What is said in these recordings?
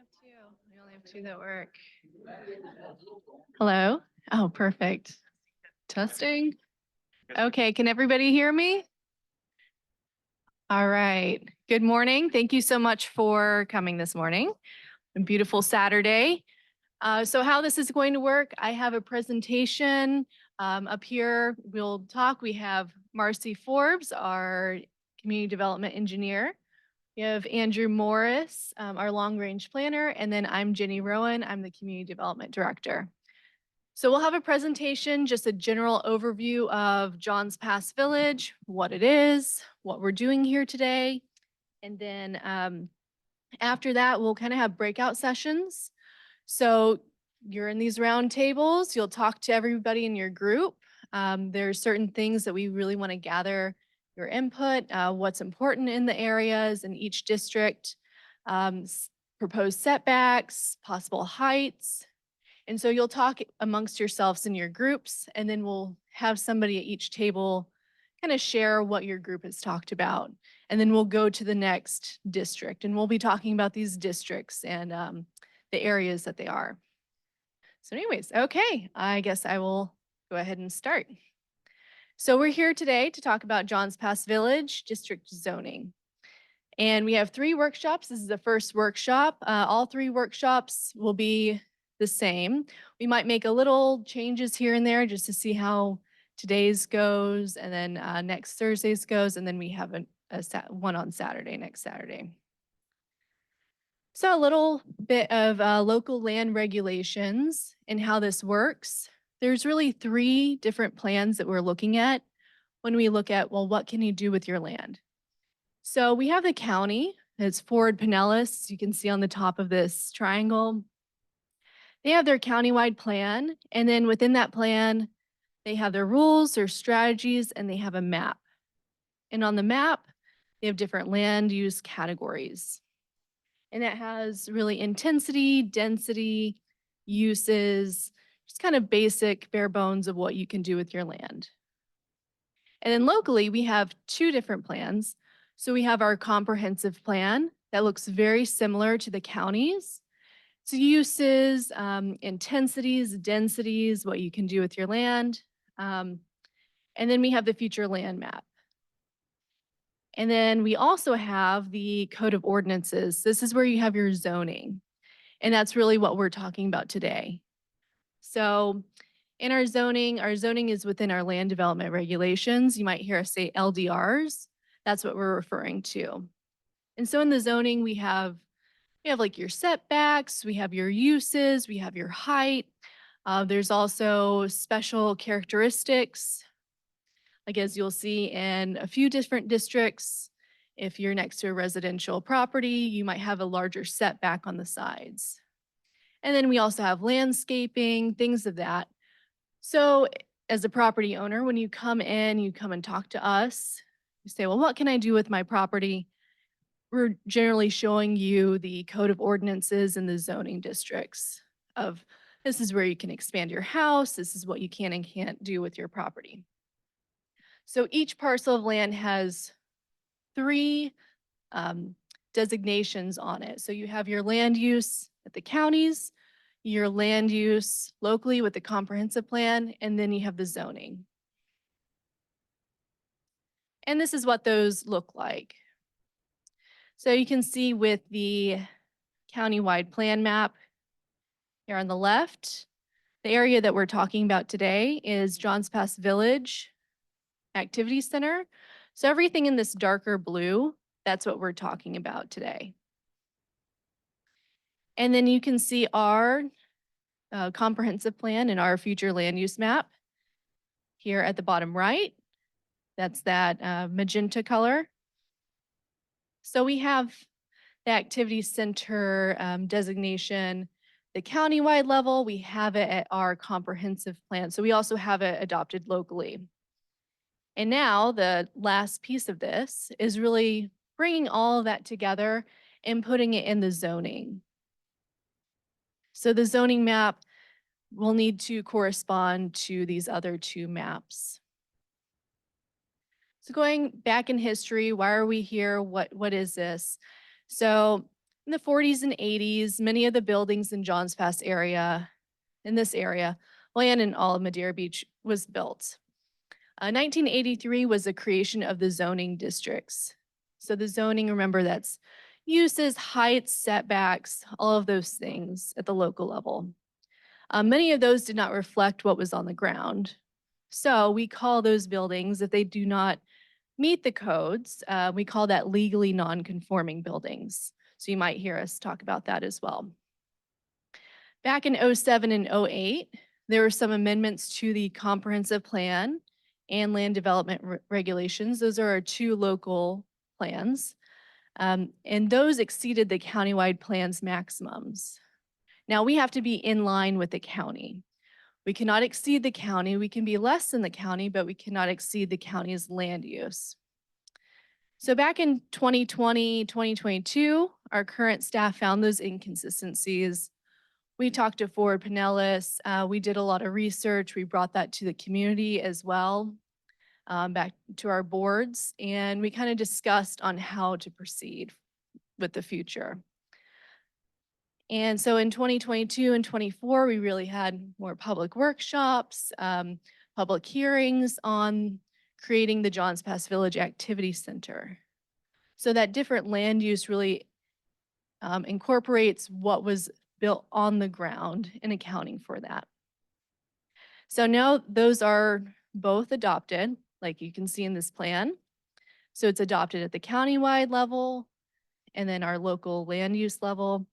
We only have two that work. Hello? Oh, perfect. Testing. Okay, can everybody hear me? All right. Good morning. Thank you so much for coming this morning. A beautiful Saturday. So how this is going to work, I have a presentation up here. We'll talk. We have Marcy Forbes, our community development engineer. We have Andrew Morris, our long range planner, and then I'm Jenny Rowan. I'm the community development director. So we'll have a presentation, just a general overview of Johns Pass Village, what it is, what we're doing here today. And then after that, we'll kind of have breakout sessions. So you're in these round tables, you'll talk to everybody in your group. There are certain things that we really want to gather your input, what's important in the areas in each district, proposed setbacks, possible heights. And so you'll talk amongst yourselves in your groups, and then we'll have somebody at each table kind of share what your group has talked about. And then we'll go to the next district, and we'll be talking about these districts and the areas that they are. So anyways, okay, I guess I will go ahead and start. So we're here today to talk about Johns Pass Village district zoning. And we have 3 workshops. This is the first workshop. All 3 workshops will be the same. We might make a little changes here and there just to see how today's goes, and then next Thursday's goes, and then we have one on Saturday, next Saturday. So a little bit of local land regulations and how this works. There's really 3 different plans that we're looking at when we look at, well, what can you do with your land? So we have the county, it's Ford Pinellas. You can see on the top of this triangle. They have their countywide plan, and then within that plan, they have their rules, their strategies, and they have a map. And on the map, they have different land use categories. And that has really intensity, density, uses, just kind of basic bare bones of what you can do with your land. And then locally, we have 2 different plans. So we have our comprehensive plan that looks very similar to the county's. So uses, intensities, densities, what you can do with your land. And then we have the future land map. And then we also have the code of ordinances. This is where you have your zoning. And that's really what we're talking about today. So in our zoning is within our land development regulations. You might hear us say LDRs. That's what we're referring to. And so in the zoning, we have like your setbacks, we have your uses, we have your height. There's also special characteristics. Like as you'll see in a few different districts, if you're next to a residential property, you might have a larger setback on the sides. And then we also have landscaping, things of that. So as a property owner, when you come in, you come and talk to us, you say, well, what can I do with my property? We're generally showing you the code of ordinances and the zoning districts of this is where you can expand your house, this is what you can and can't do with your property. So each parcel of land has 3 designations on it. So you have your land use at the counties, your land use locally with the comprehensive plan, and then you have the zoning. And this is what those look like. So you can see with the countywide plan map here on the left, the area that we're talking about today is Johns Pass Village Activity Center. So everything in this darker blue, that's what we're talking about today. And then you can see our comprehensive plan and our future land use map here at the bottom right. That's that magenta color. So we have the activity center designation, the countywide level, we have it at our comprehensive plan. So we also have it adopted locally. And now the last piece of this is really bringing all of that together and putting it in the zoning. So the zoning map will need to correspond to these other 2 maps. So going back in history, why are we here? What is this? So In the 40s and 80s, many of the buildings in Johns Pass area, in this area, well, and in all of Madeira Beach, was built. 1983 was the creation of the zoning districts. So the zoning, remember, that's uses, heights, setbacks, all of those things at the local level. Many of those did not reflect what was on the ground. So we call those buildings, if they do not meet the codes, we call that legally non-conforming buildings. So you might hear us talk about that as well. Back in '07 and '08, there were some amendments to the comprehensive plan and land development regulations. Those are our two local plans. And those exceeded the countywide plan's maximums. Now we have to be in line with the county. We cannot exceed the county. We can be less than the county, but we cannot exceed the county's land use. So back in 2020, 2022, our current staff found those inconsistencies. We talked to Ford Pinellas. We did a lot of research. We brought that to the community as well, back to our boards, and we kind of discussed on how to proceed with the future. And so in 2022 and 24, we really had more public workshops, public hearings on creating the Johns Pass Village Activity Center. So that different land use really incorporates what was built on the ground and accounting for that. So now those are both adopted, like you can see in this plan. So it's adopted at the countywide level and then our local land use level.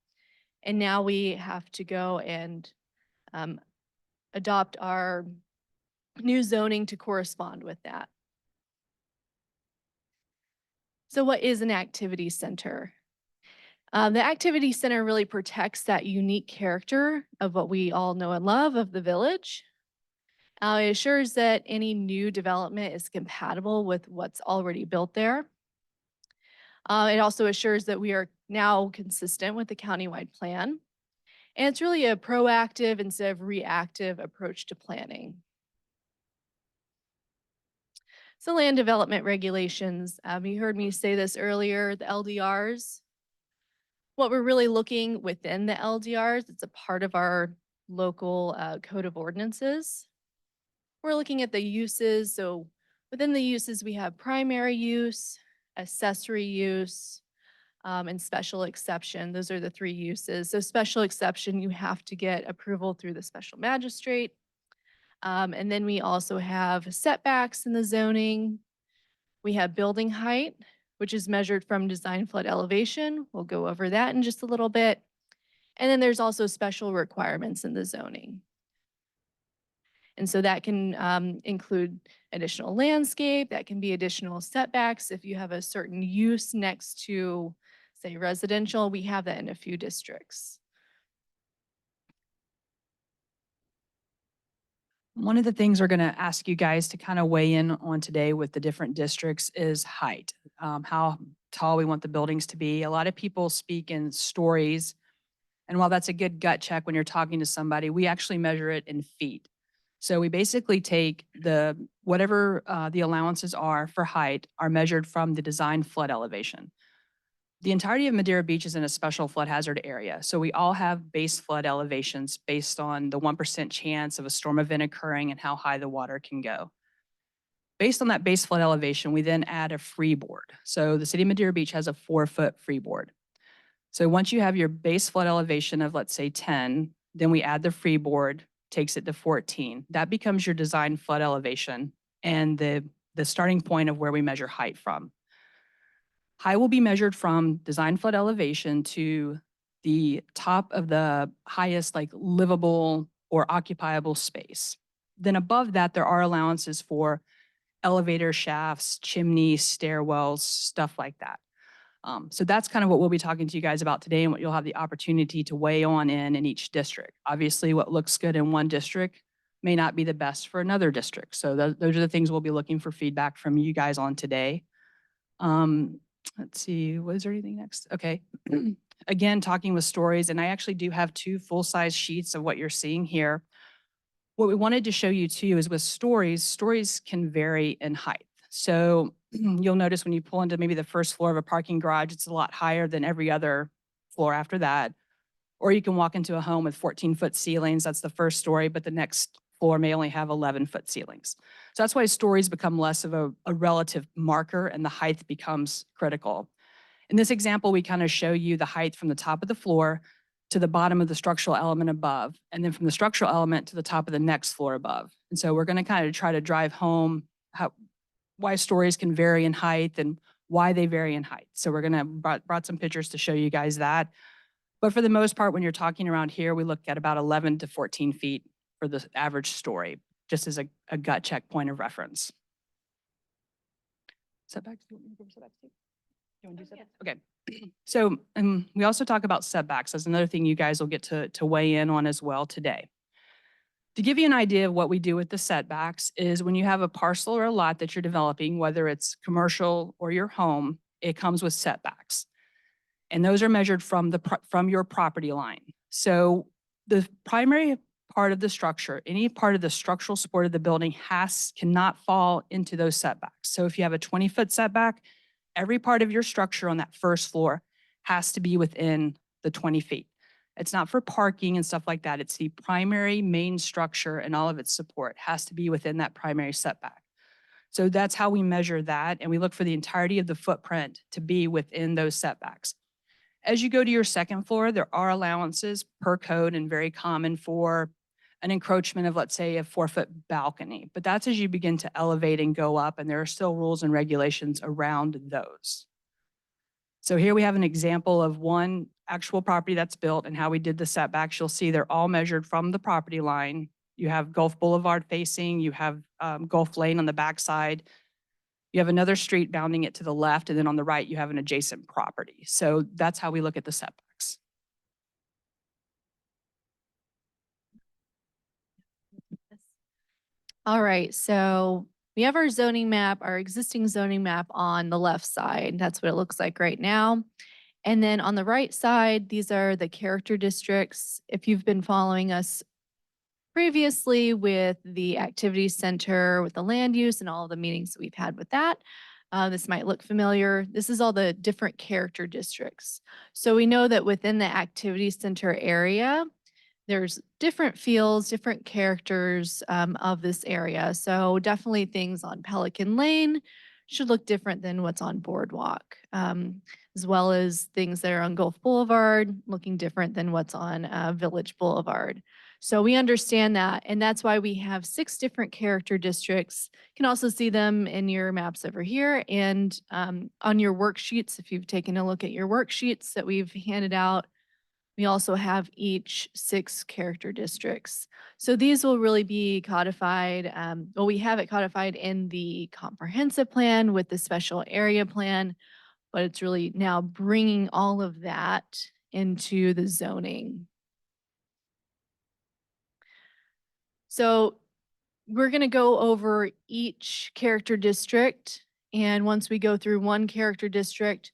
And now we have to go and adopt our new zoning to correspond with that. So what is an activity center? The activity center really protects that unique character of what we all know and love of the village. It assures that any new development is compatible with what's already built there. It also assures that we are now consistent with the countywide plan. And it's really a proactive instead of reactive approach to planning. So land development regulations, you heard me say this earlier, the LDRs. What we're really looking within the LDRs, it's a part of our local code of ordinances. We're looking at the uses. So within the uses, we have primary use, accessory use, and special exception. Those are the three uses. So special exception, you have to get approval through the special magistrate. And then we also have setbacks in the zoning. We have building height, which is measured from design flood elevation. We'll go over that in just a little bit. And then there's also special requirements in the zoning. And so that can include additional landscape, that can be additional setbacks. If you have a certain use next to, say, residential, we have that in a few districts. One of the things we're going to ask you guys to kind of weigh in on today with the different districts is height, how tall we want the buildings to be. A lot of people speak in stories, and while that's a good gut check when you're talking to somebody, we actually measure it in feet. So we basically take whatever the allowances are for height are measured from the design flood elevation. The entirety of Madeira Beach is in a special flood hazard area. So we all have base flood elevations based on the 1% chance of a storm event occurring and how high the water can go. Based on that base flood elevation, we then add a freeboard. So the city of Madeira Beach has a 4-foot freeboard. So once you have your base flood elevation of, let's say, 10, then we add the freeboard, takes it to 14. That becomes your design flood elevation and the starting point of where we measure height from. Height will be measured from design flood elevation to the top of the highest livable or occupiable space. Then above that, there are allowances for elevator shafts, chimneys, stairwells, stuff like that. So that's kind of what we'll be talking to you guys about today and what you'll have the opportunity to weigh on in each district. Obviously, what looks good in one district may not be the best for another district. So those are the things we'll be looking for feedback from you guys on today. Let's see, was there anything next? Okay. Again, talking with stories, and I actually do have 2 full-size sheets of what you're seeing here. What we wanted to show you too is with stories can vary in height. So you'll notice when you pull into maybe the first floor of a parking garage, it's a lot higher than every other floor after that. Or you can walk into a home with 14-foot ceilings. That's the first story, but the next floor may only have 11-foot ceilings. So that's why stories become less of a relative marker and the height becomes critical. In this example, we kind of show you the height from the top of the floor to the bottom of the structural element above, and then from the structural element to the top of the next floor above. And so we're going to kind of try to drive home why stories can vary in height and why they vary in height. So we're going to brought some pictures to show you guys that. But for the most part, when you're talking around here, we look at about 11 to 14 feet for the average story, just as a gut check point of reference. Setbacks? Do you want me to go setbacks too? You want to do setbacks? Okay. So we also talk about setbacks as another thing you guys will get to weigh in on as well today. To give you an idea of what we do with the setbacks is when you have a parcel or a lot that you're developing, whether it's commercial or your home, it comes with setbacks. And those are measured from your property line. So the primary part of the structure, any part of the structural support of the building cannot fall into those setbacks. So if you have a 20-foot setback, every part of your structure on that first floor has to be within the 20 feet. It's not for parking and stuff like that. It's the primary main structure and all of its support has to be within that primary setback. So that's how we measure that. And we look for the entirety of the footprint to be within those setbacks. As you go to your second floor, there are allowances per code and very common for an encroachment of, let's say, a 4-foot balcony. But that's as you begin to elevate and go up, and there are still rules and regulations around those. So here we have an example of one actual property that's built and how we did the setbacks. You'll see they're all measured from the property line. You have Gulf Boulevard facing, you have Gulf Lane on the backside. You have another street bounding it to the left, and then on the right, you have an adjacent property. So that's how we look at the setbacks. All right, so we have our zoning map, our existing zoning map on the left side. That's what it looks like right now. And then on the right side, these are the character districts. If you've been following us previously with the activity center, with the land use and all of the meetings that we've had with that, this might look familiar. This is all the different character districts. So we know that within the activity center area, there's different feels, different characters of this area. So definitely things on Pelican Lane should look different than what's on Boardwalk, as well as things that are on Gulf Boulevard looking different than what's on Village Boulevard. So we understand that, and that's why we have 6 different character districts. You can also see them in your maps over here and on your worksheets. If you've taken a look at your worksheets that we've handed out, we also have each 6 character districts. So these will really be codified. Well, we have it codified in the comprehensive plan with the special area plan, but it's really now bringing all of that into the zoning. So we're going to go over each character district. And once we go through one character district,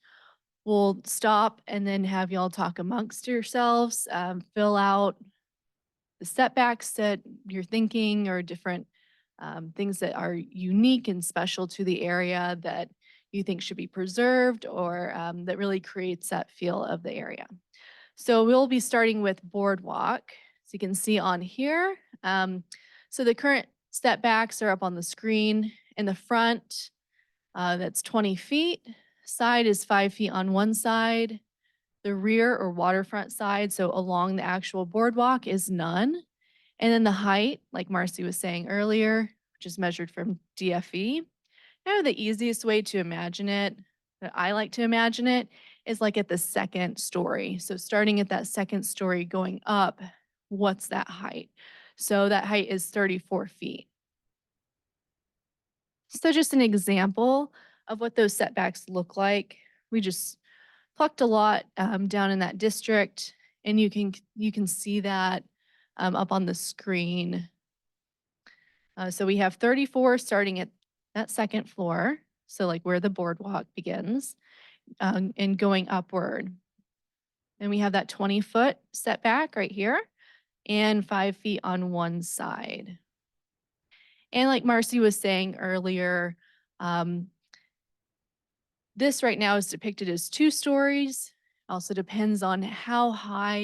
we'll stop and then have y'all talk amongst yourselves, fill out the setbacks that you're thinking or different things that are unique and special to the area that you think should be preserved or that really creates that feel of the area. So we'll be starting with Boardwalk. So you can see on here. So the current setbacks are up on the screen. In the front, that's 20 feet. Side is 5 feet on one side. The rear or waterfront side, so along the actual boardwalk, is none. And then the height, like Marcy was saying earlier, which is measured from DFE. Kind of the easiest way to imagine it, that I like to imagine it, is like at the second story. So starting at that second story going up, what's that height? So that height is 34 feet. So just an example of what those setbacks look like. We just plucked a lot down in that district, and you can see that up on the screen. So we have 34 starting at that second floor, so like where the boardwalk begins, and going upward. And we have that 20-foot setback right here, and 5 feet on one side. And like Marcy was saying earlier, this right now is depicted as 2 stories. Also depends on how high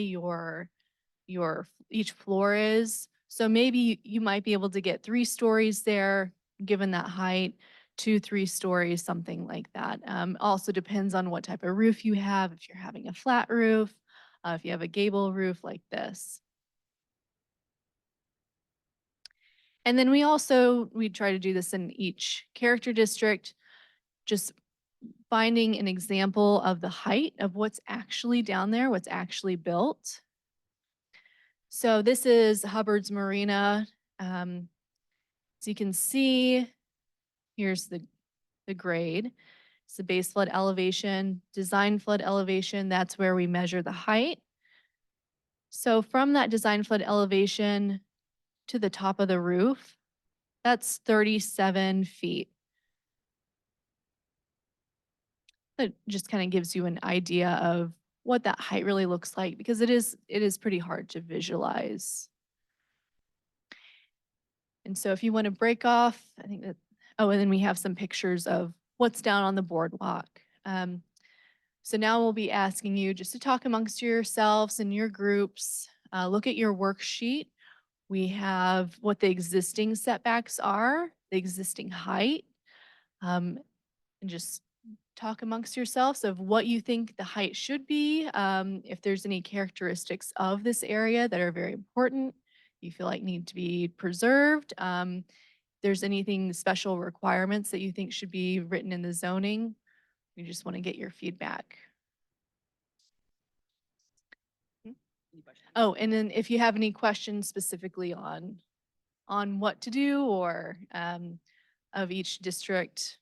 each floor is. So maybe you might be able to get 3 stories there, given that height, 2, 3 stories, something like that. Also depends on what type of roof you have. If you're having a flat roof, if you have a gable roof like this. And then we try to do this in each character district, just finding an example of the height of what's actually down there, what's actually built. So this is Hubbard's Marina. So you can see, here's the grade. It's the base flood elevation, design flood elevation. That's where we measure the height. So from that design flood elevation to the top of the roof, that's 37 feet. That just kind of gives you an idea of what that height really looks like, because it is pretty hard to visualize. And so if you want to break off, I think that, oh, and then we have some pictures of what's down on the boardwalk. So now we'll be asking you just to talk amongst yourselves and your groups. Look at your worksheet. We have what the existing setbacks are, the existing height, and just talk amongst yourselves of what you think the height should be. If there's any characteristics of this area that are very important, you feel like need to be preserved. There's anything special requirements that you think should be written in the zoning. We just want to get your feedback. Oh, and then if you have any questions specifically on what to do or of each district,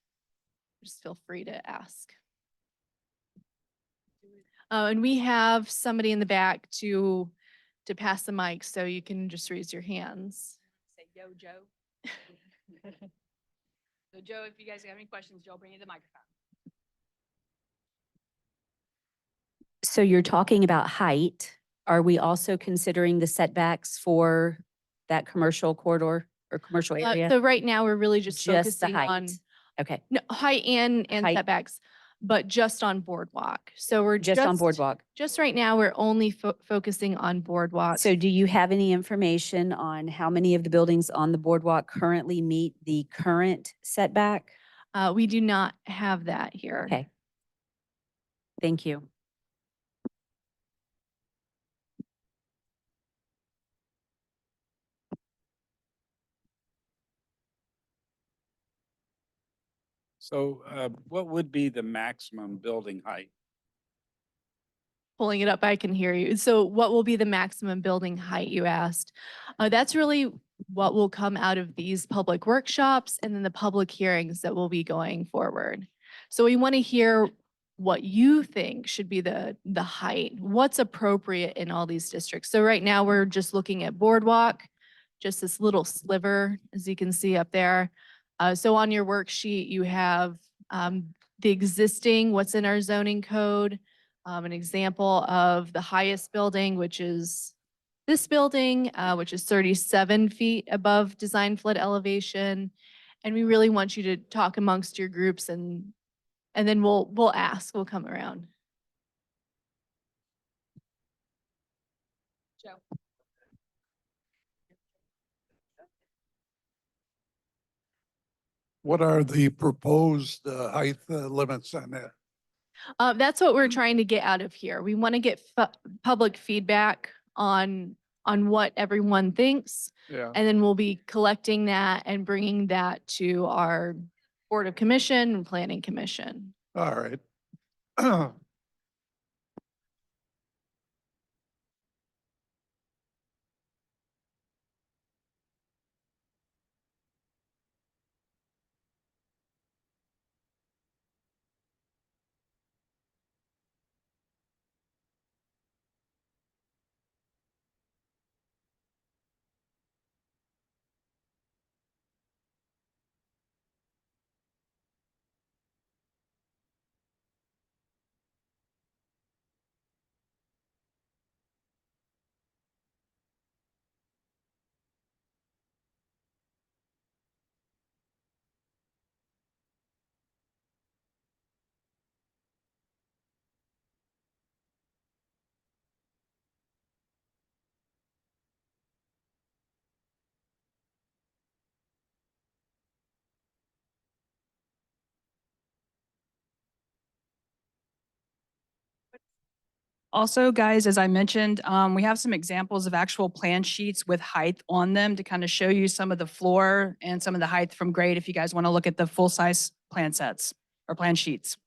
just feel free to ask. And we have somebody in the back to pass the mic, so you can just raise your hands. Say, yo, Joe. So Joe, if you guys have any questions, Joe, bring you the microphone. So you're talking about height. Are we also considering the setbacks for that commercial corridor or commercial area? So right now, we're really just Just the focusing on height? Okay, no, height and Height. setbacks, but just on boardwalk. So we're just on boardwalk. Just right now, we're only focusing on boardwalk. So do you have any information on how many of the buildings on the boardwalk currently meet the current setback? We do not have that here. Okay. Thank you. So what would be the maximum building height? Pulling it up, I can hear you. So what will be the maximum building height, you asked? That's really what will come out of these public workshops and then the public hearings that will be going forward. So we want to hear what you think should be the height, what's appropriate in all these districts. So right now, we're just looking at boardwalk, just this little sliver, as you can see up there. So on your worksheet, you have the existing, what's in our zoning code, an example of the highest building, which is this building, which is 37 feet above design flood elevation. And we really want you to talk amongst your groups and then we'll ask, we'll come around. Joe. What are the proposed height limits on that? That's what we're trying to get out of here. We want to get public feedback on what everyone thinks. Yeah. And then we'll be collecting that and bringing that to our Board of Commission and Planning Commission. All right. Also, guys, as I mentioned, we have some examples of actual plan sheets with height on them to kind of show you some of the floor and some of the height from grade if you guys want to look at the full-size plan sets or plan sheets.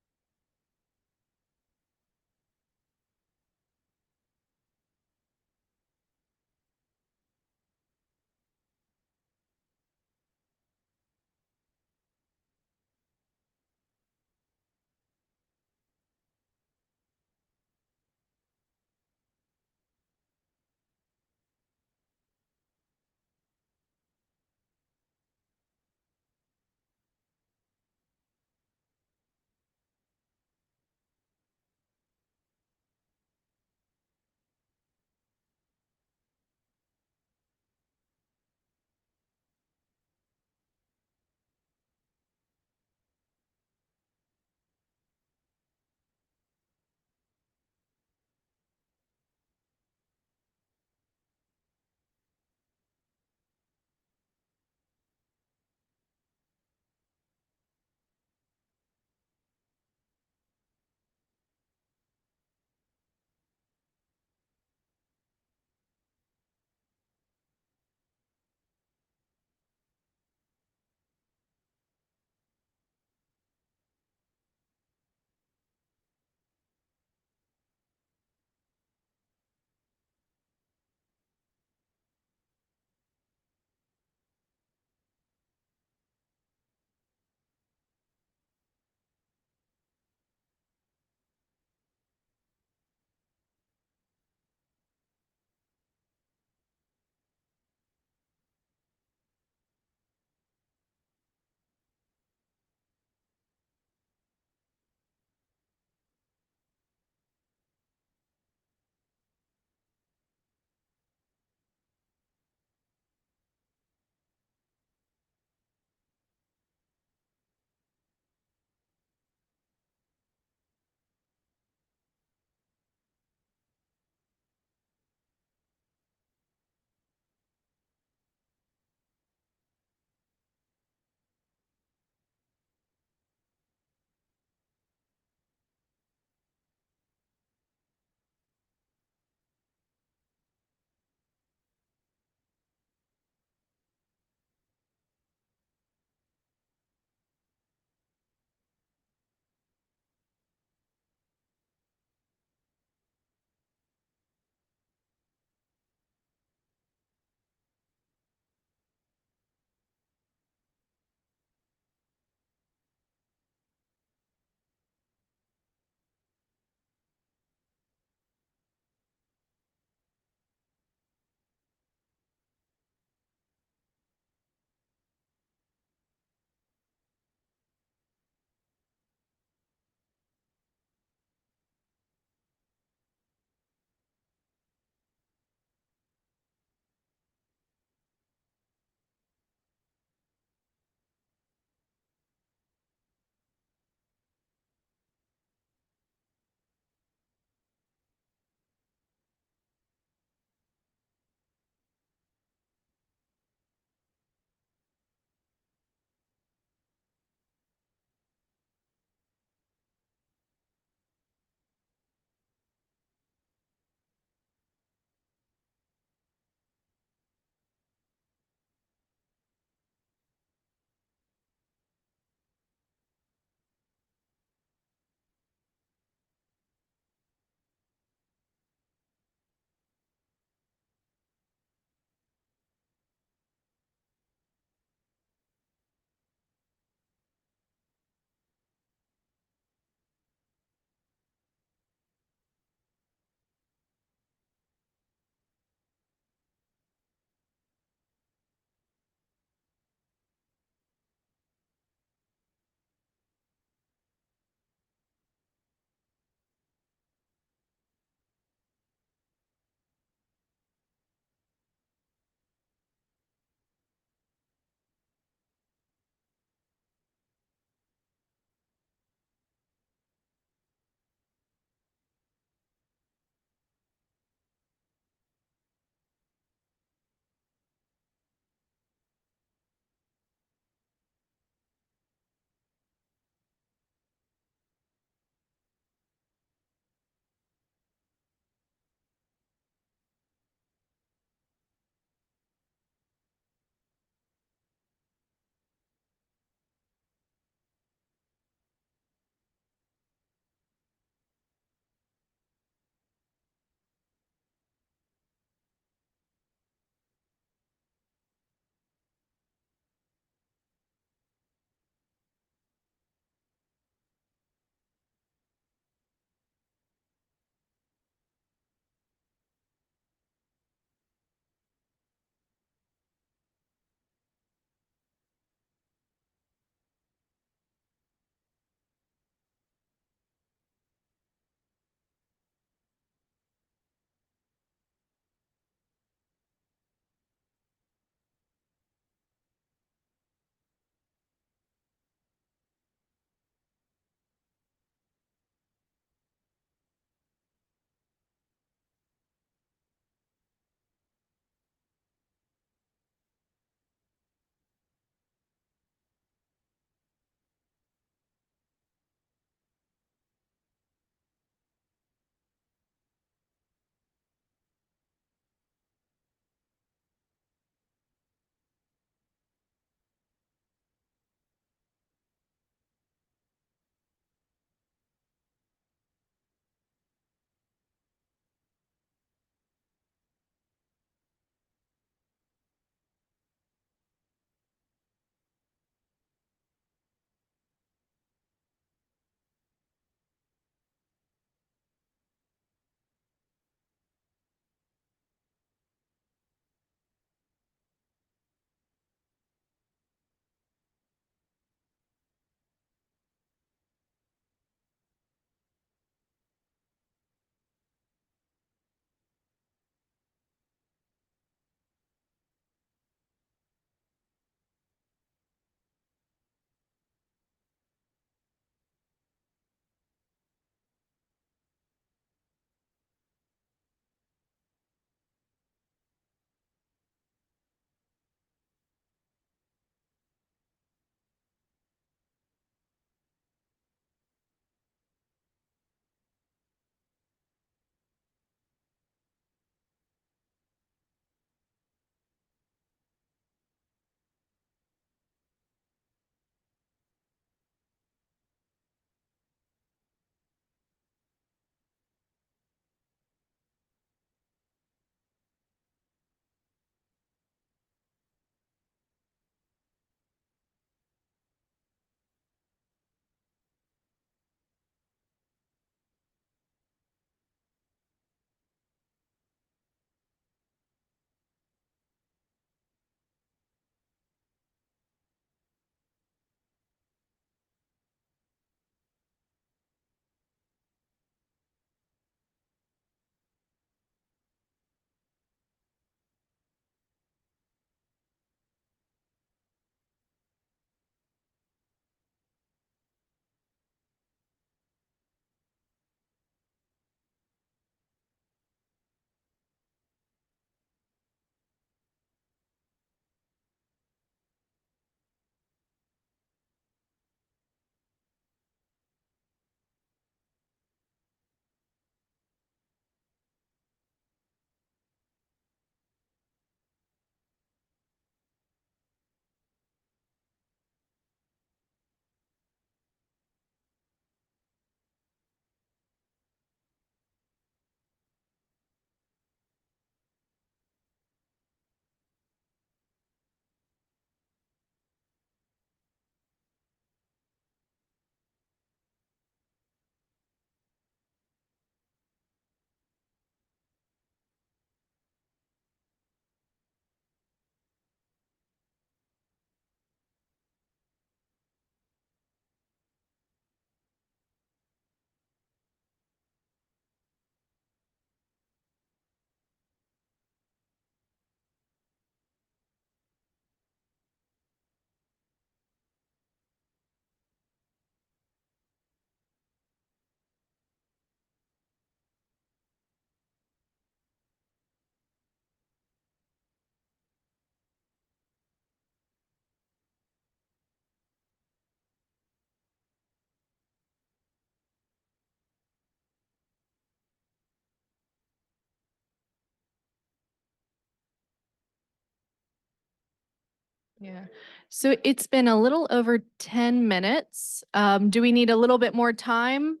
Yeah. So it's been a little over 10 minutes. Do we need a little bit more time?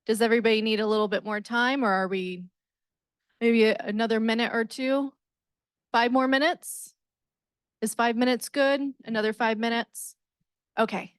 Does everybody need a little bit more time, or are we maybe another minute or two? 5 more minutes? Is 5 minutes good? Another 5 minutes? Okay.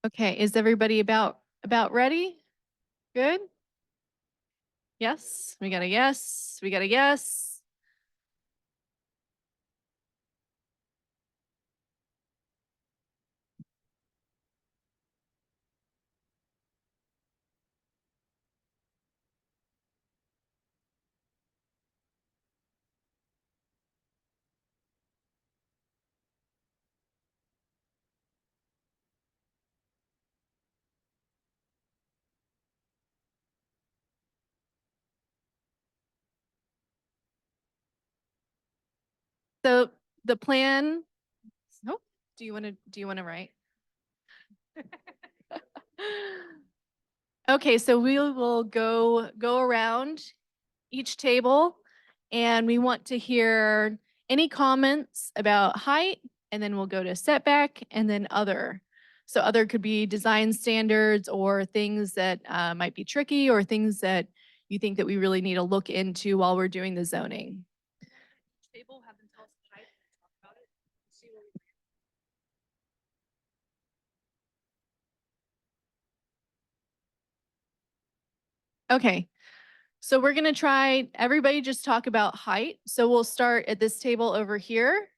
Okay, is everybody about ready? Good? Yes, we got a yes, we got a yes. So the plan, nope, do you want to write? Okay, so we will go around each table and we want to hear any comments about height, and then we'll go to setback and then other. So other could be design standards or things that might be tricky or things that you think that we really need to look into while we're doing the zoning. Table, have them tell us the height, talk about it, see where we Okay, so we're gonna try, everybody just talk about height. So we'll start at this table over here.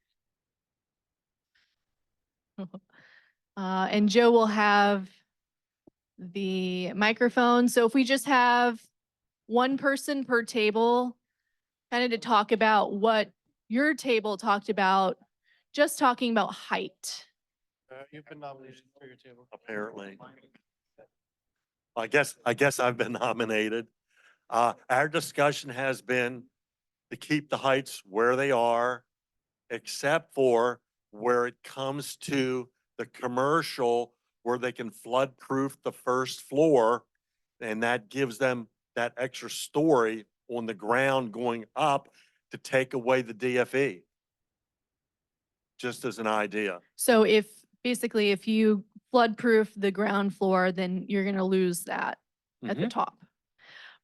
And Joe will have the microphone. So if we just have one person per table, kind of to talk about what your table talked about, just talking about height. You've been nominated for your table. Apparently. I guess I've been nominated. Our discussion has been to keep the heights where they are, except for where it comes to the commercial, where they can flood proof the first floor. And that gives them that extra story on the ground going up to take away the DFE. Just as an idea. So if basically if you flood proof the ground floor, then you're gonna lose that at the top.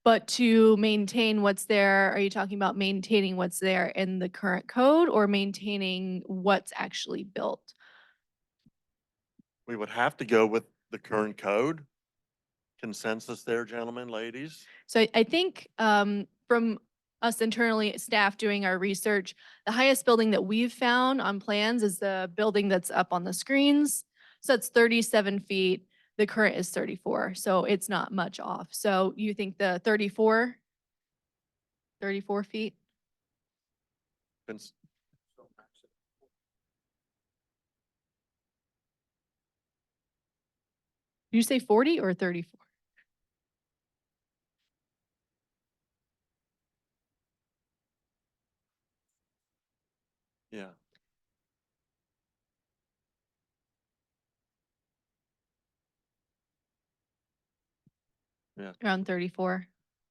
But to maintain what's there, are you talking about maintaining what's there in the current code or maintaining what's actually built? We would have to go with the current code. Consensus there, gentlemen, ladies? So I think from us internally, staff doing our research, the highest building that we've found on plans is the building that's up on the screens. So it's 37 feet. The current is 34, so it's not much off. So you think the 34 feet? Cons- Did you say 40 or 34? Yeah, Around 34.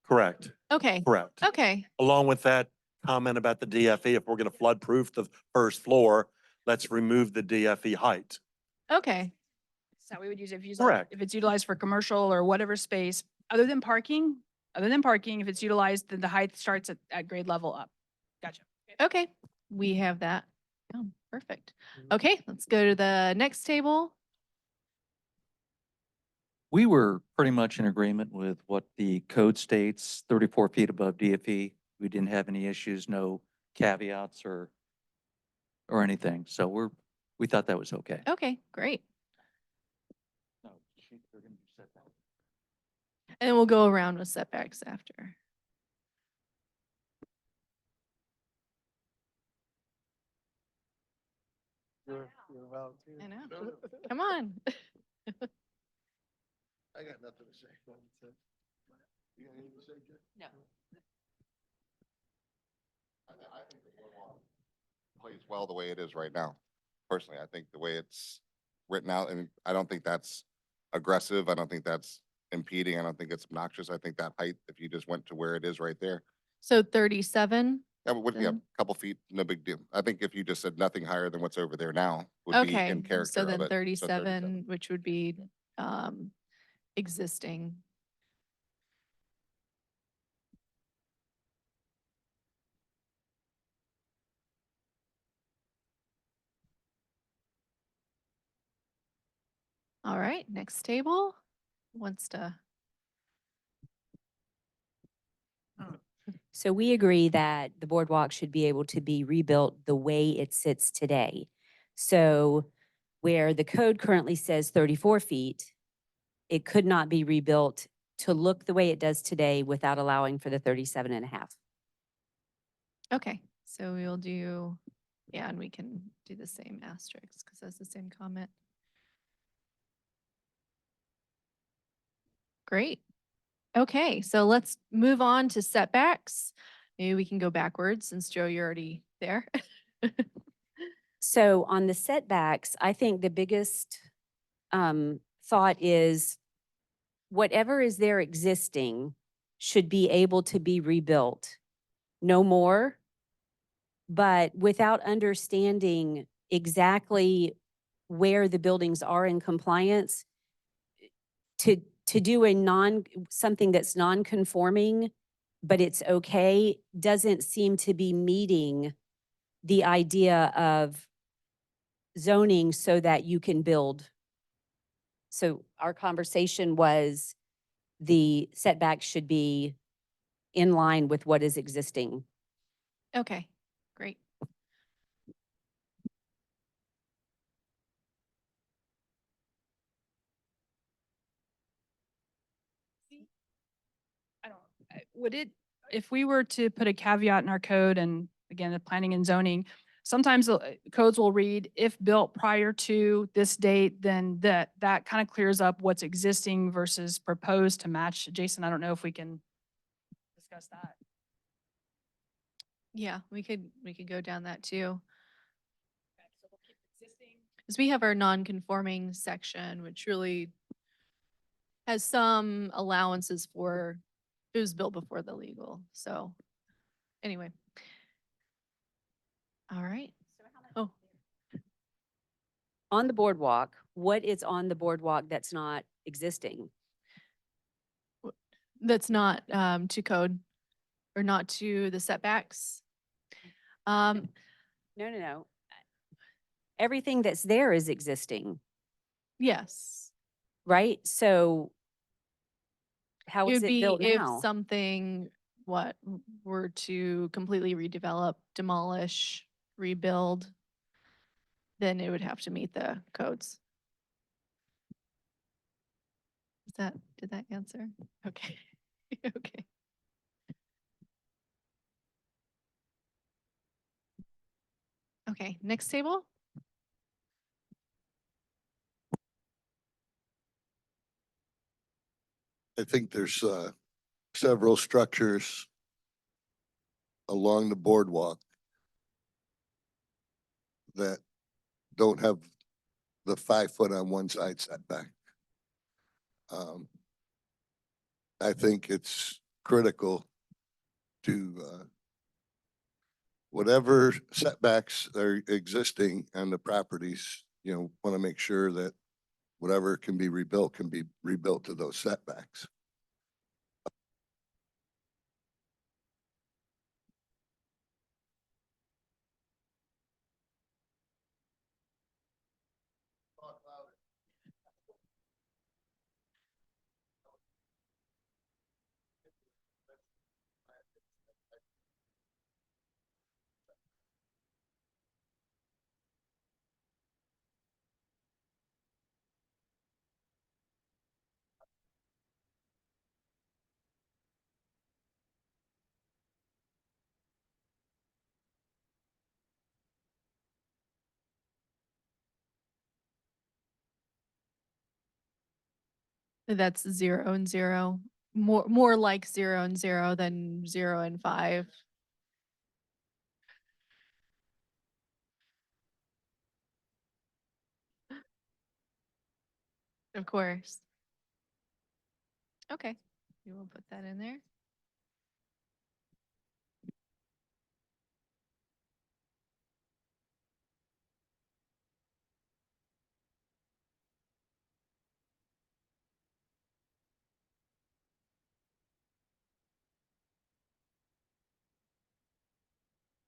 correct, Okay, correct. okay. Along with that comment about the DFE, if we're gonna flood proof the first floor, let's remove the DFE height. Okay. So we would use it Correct. if it's utilized for commercial or whatever space, other than parking, if it's utilized, then the height starts at grade level up. Gotcha. Okay, we have that. Oh, perfect. Okay, let's go to the next table. We were pretty much in agreement with what the code states, 34 feet above DFE. We didn't have any issues, no caveats or anything. So we thought that was okay. Okay, great. No, they're gonna do setback. And then we'll go around with setbacks after. You're a volunteer. I know. Come on. I got nothing to say. You got anything to say, Jay? No. I think the law plays well the way it is right now. Personally, I think the way it's written out, and I don't think that's aggressive. I don't think that's impeding. I don't think it's obnoxious. I think that height, if you just went to where it is right there, So 37. yeah, but would be a Then- couple feet, no big deal. I think if you just said nothing higher than what's over there now would be Okay, in character so of then it. So 37, which would be existing. All right, next table wants to, So we agree that the boardwalk should be able to be rebuilt the way it sits today. So where the code currently says 34 feet, it could not be rebuilt to look the way it does today without allowing for the 37 and a half. okay, so we'll do, yeah, and we can do the same asterisk because that's the same comment. Great. Okay, so let's move on to setbacks. Maybe we can go backwards since Joe, you're already there. So on the setbacks, I think the biggest thought is whatever is there existing should be able to be rebuilt. No more, but without understanding exactly where the buildings are in compliance, to do something that's non-conforming, but it's okay, doesn't seem to be meeting the idea of zoning so that you can build. So our conversation was the setbacks should be in line with what is existing. Okay, great. I don't, would it, if we were to put a caveat in our code and again, the planning and zoning, sometimes codes will read if built prior to this date, then that kind of clears up what's existing versus proposed to match. Jason, I don't know if we can discuss that. Yeah, we could go down that too. Because we have our non-conforming section, which really has some allowances for it was built before the legal. So anyway. All right. Oh, On the boardwalk, what is on the boardwalk that's not existing? that's not to code or not to the setbacks. Um, No. Everything that's there is existing, yes. right? So how It is would it be built if now? something were to completely redevelop, demolish, rebuild, then it would have to meet the codes. Did that answer? Okay. Okay. Okay, next table. I think there's several structures along the boardwalk that don't have the 5 foot on one side setback. I think it's critical to whatever setbacks are existing on the properties, want to make sure that whatever can be rebuilt to those setbacks. That's 0 and 0. More like 0 and 0 than 0 and 5. Of course. Okay, we will put that in there.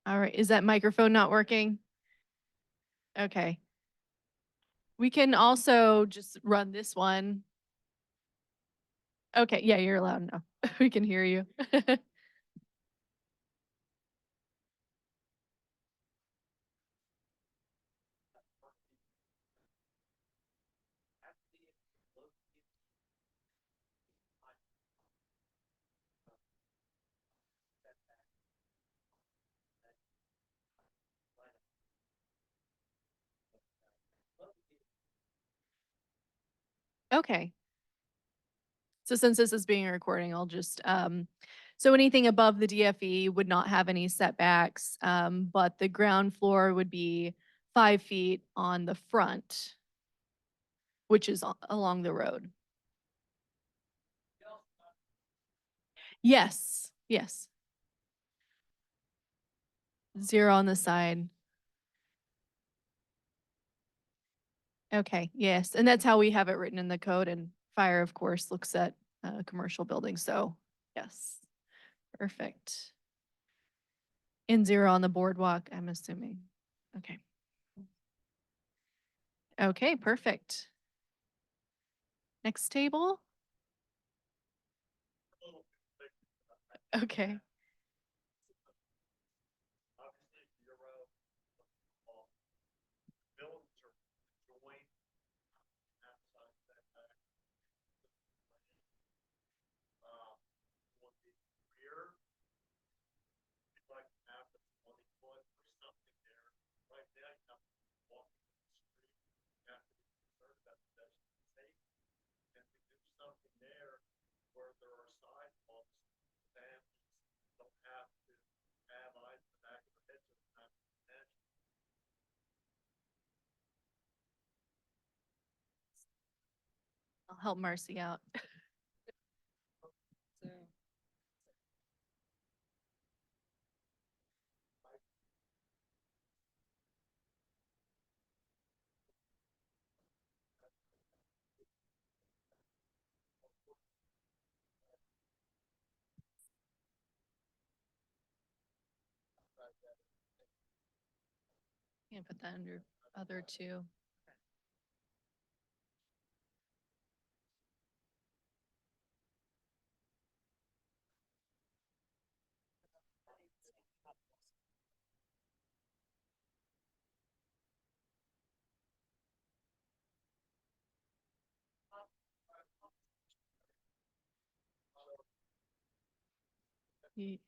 All right, is that microphone not working? Okay. We can also just run this one. Okay, yeah, you're allowed now. We can hear you. Okay. So since this is being recording, I'll just, so anything above the DFE would not have any setbacks, but the ground floor would be 5 feet on the front, which is along the road. Yes, yes. 0 on the side. Okay, yes, and that's how we have it written in the code, and fire, of course, looks at, commercial buildings, so, yes. Perfect. And 0 on the boardwalk, I'm assuming. Okay. Okay, perfect. Next table. Okay. I'll help Marcy out. Yeah, put that under other two. Ye-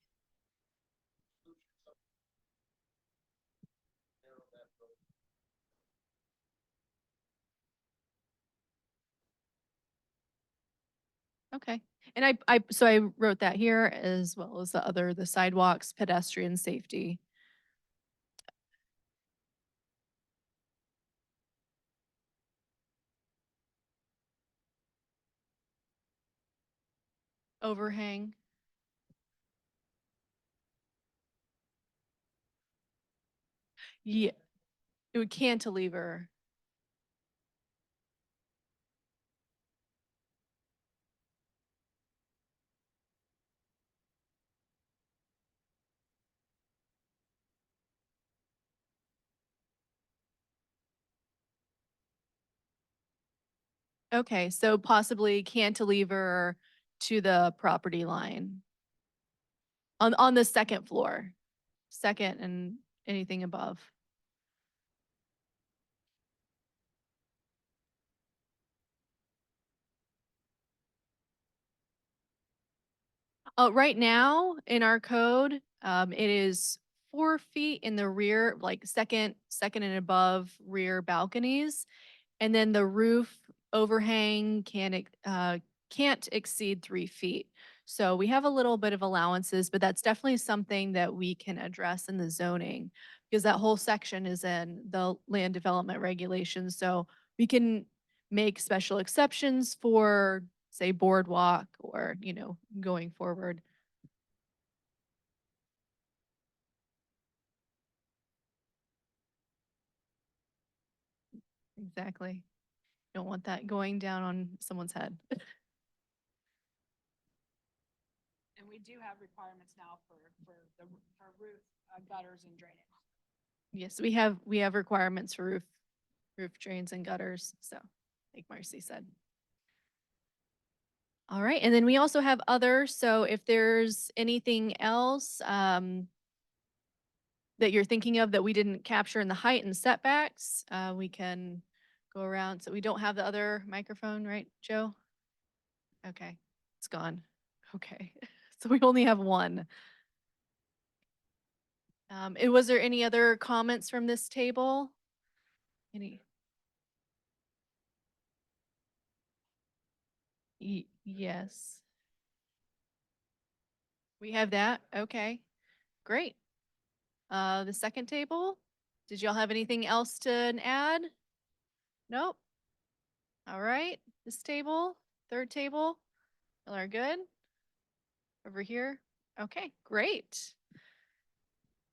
Okay, and so I wrote that here as well as the sidewalks, pedestrian safety. Overhang. Yeah, it would cantilever. Okay, so possibly cantilever to the property line. On the second floor, second and anything above. Right now in our code, it is 4 feet in the rear, like second and above rear balconies. And then the roof overhang can't exceed 3 feet. So we have a little bit of allowances, but that's definitely something that we can address in the zoning because that whole section is in the land development regulations. So we can make special exceptions for, say, boardwalk or, going forward. Exactly. Don't want that going down on someone's head. And we do have requirements now for roof gutters and drainage. Yes, we have requirements for roof drains and gutters, so, like Marcy said. All right, and then we also have other, so if there's anything else, that you're thinking of that we didn't capture in the height and setbacks, we can go around. So we don't have the other microphone, right, Joe? Okay, it's gone. Okay, so we only have one. Was there any other comments from this table? Any? Yes. We have that, okay, great. The second table, did y'all have anything else to add? Nope. All right, this table, third table, y'all are good? Over here? Okay, great.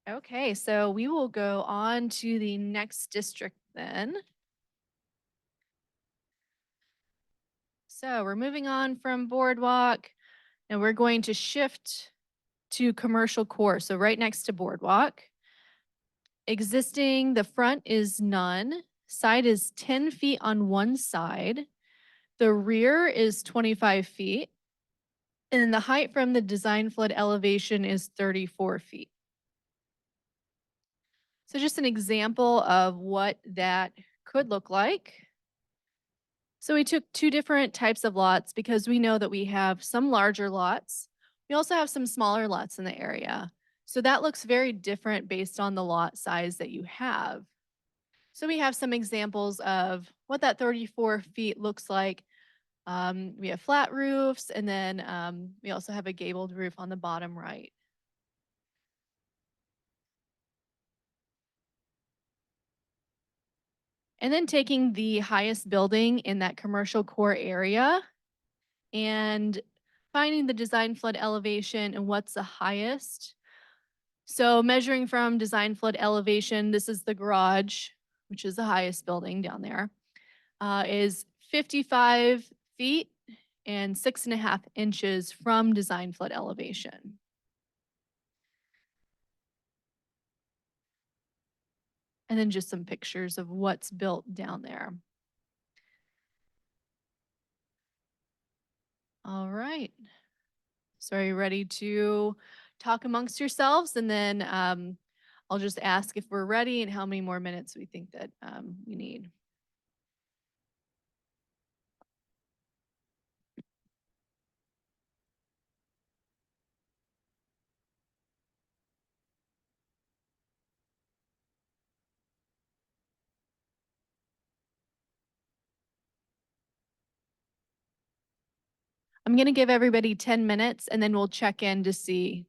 Okay, so we will go on to the next district then. So we're moving on from Boardwalk and we're going to shift to commercial core. So right next to Boardwalk. Existing, the front is none. Side is 10 feet on one side. The rear is 25 feet. And the height from the design flood elevation is 34 feet. So just an example of what that could look like. So we took two different types of lots because we know that we have some larger lots. We also have some smaller lots in the area. So that looks very different based on the lot size that you have. So we have some examples of what that 34 feet looks like. We have flat roofs, and then we also have a gabled roof on the bottom right. And then taking the highest building in that commercial core area and finding the design flood elevation and what's the highest. So measuring from design flood elevation, this is the garage, which is the highest building down there, is 55 feet and 6.5 inches from design flood elevation. And then just some pictures of what's built down there. All right. So are you ready to talk amongst yourselves? And then I'll just ask if we're ready and how many more minutes we think that we need. I'm going to give everybody 10 minutes and then we'll check in to see.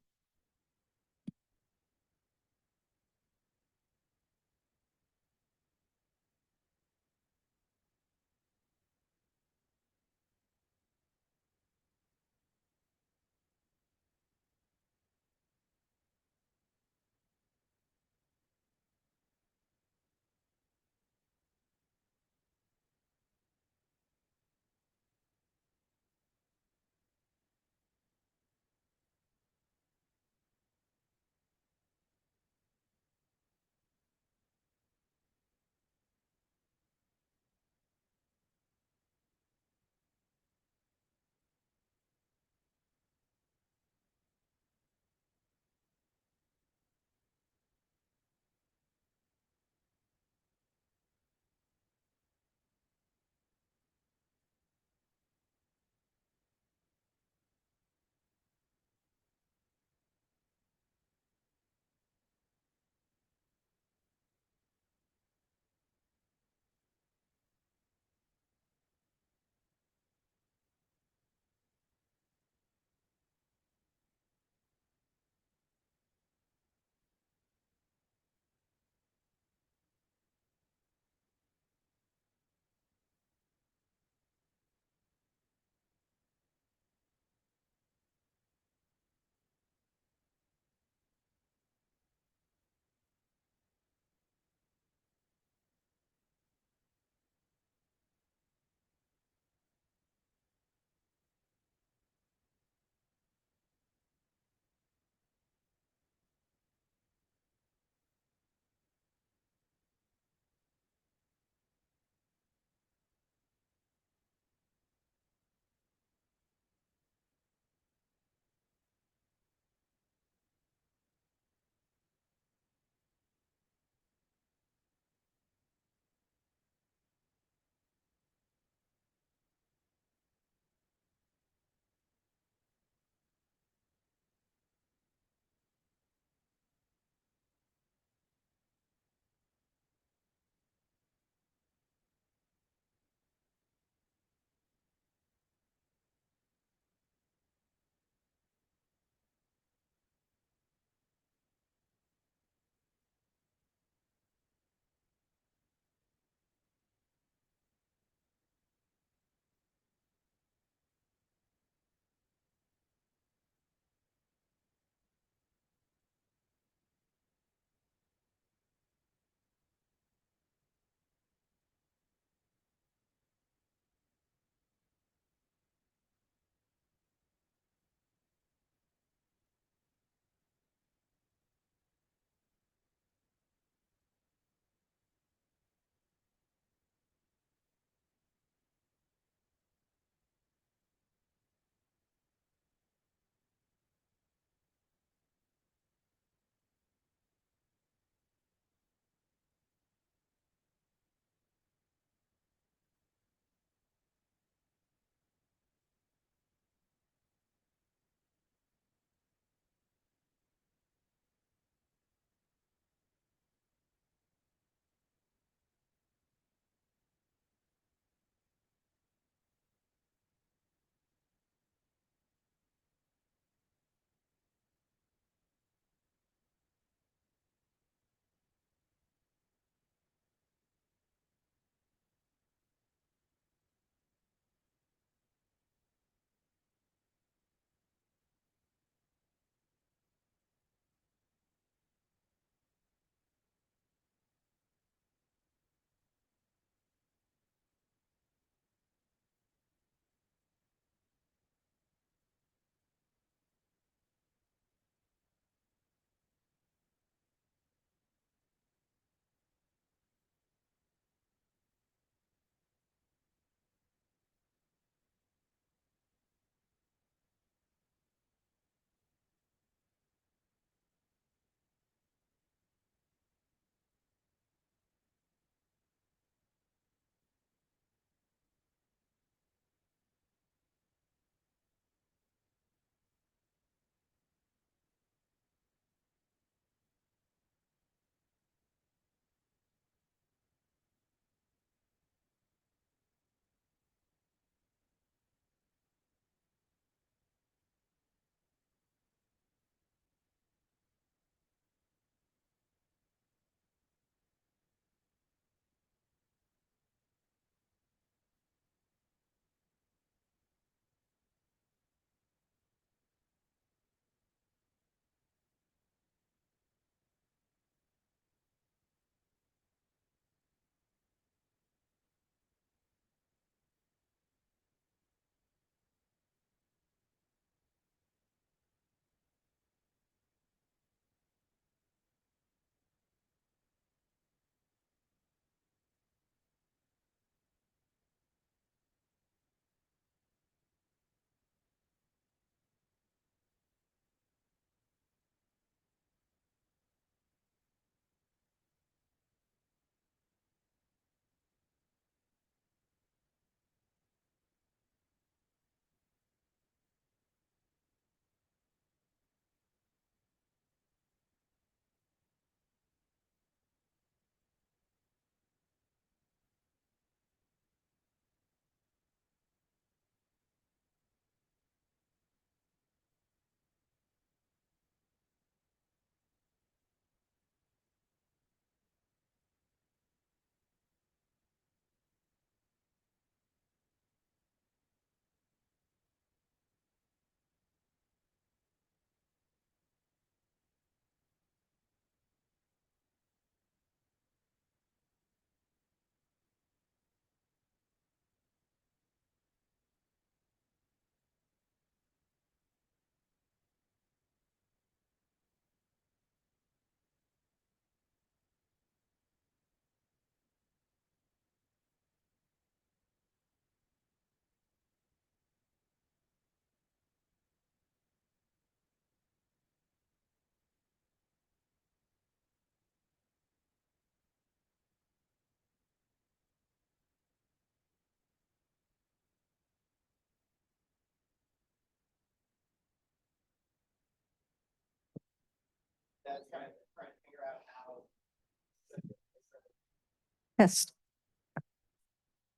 Yes.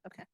Okay.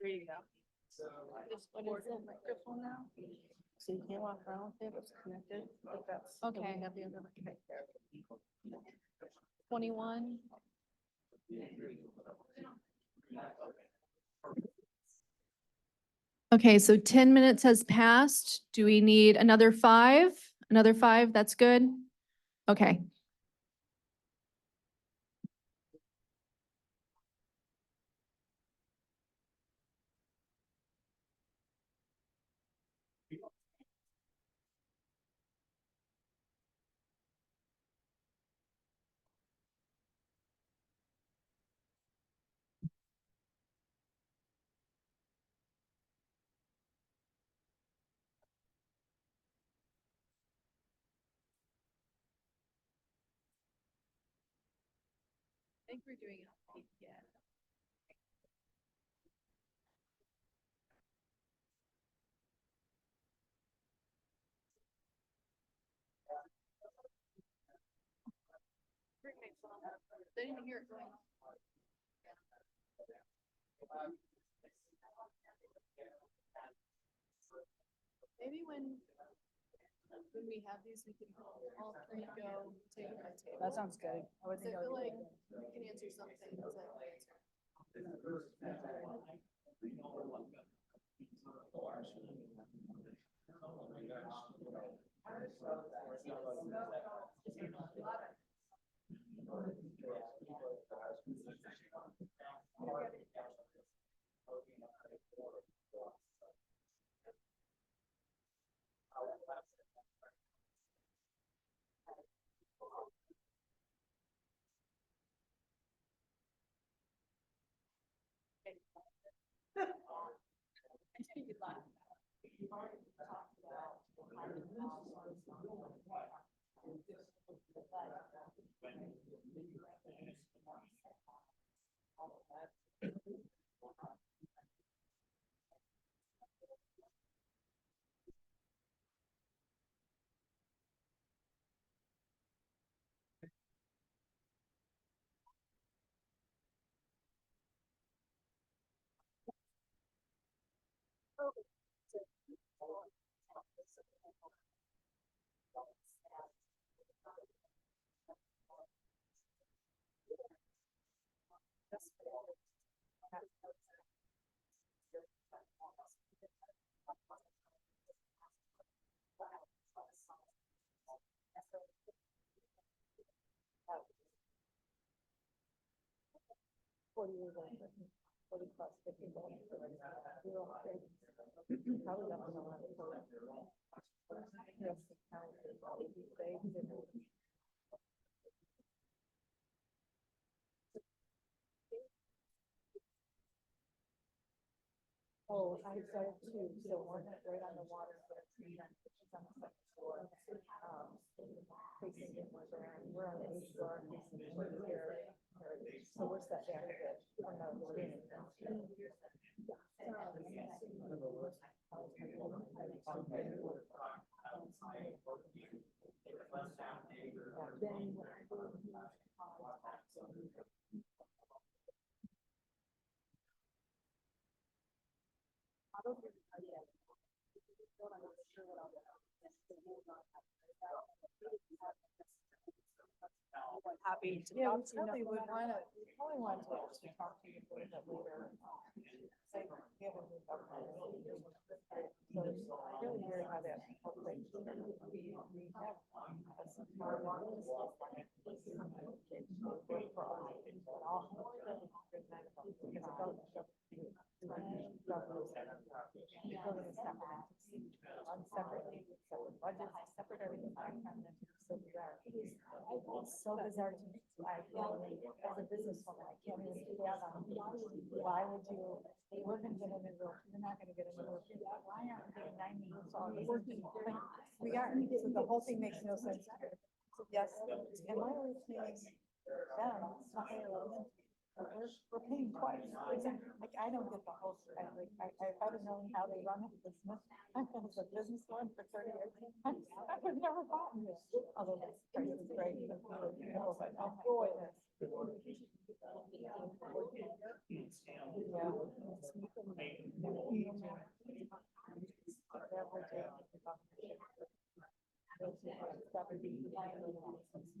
There you go. What is the microphone now? So you can't walk around with it, it's connected, like that's. and we Okay. have the other mic. 21. Okay, so 10 minutes has passed. Do we need another 5? Another 5, that's good? Okay. I think we're doing it. Yeah. Bring my They didn't hear it going. Maybe when we have these, we can all three go table by table. That sounds good. I would So I think that feel would be like good. we can answer something that's like the answer. Oh, I started too, so one right on the water. She's on the second floor. Facing inward there, and we're on the eighth floor. Here, so we're set back a bit from the screen. Happy to. Yeah, we probably would wanna, we probably want to actually talk to you a little bit later. Say, we have a new government. So it's really weird how that. We have. some more ones. Work for all. All. Building is separate. Separately, separate budgets, separate everything. So bizarre. It's so bizarre to me. I can't even, as a businesswoman, I can't even figure out why would you, we're gonna get a new roof, you're not gonna get a new roof. Why aren't we getting 90 roofs all these? We are, so the whole thing makes no sense. Yes, and why are we paying them? We're paying twice. Like, I don't get the whole, if I'd have known how they run a business, I was a business one for 30 years. I would never bought this. Although this price is great. But oh boy.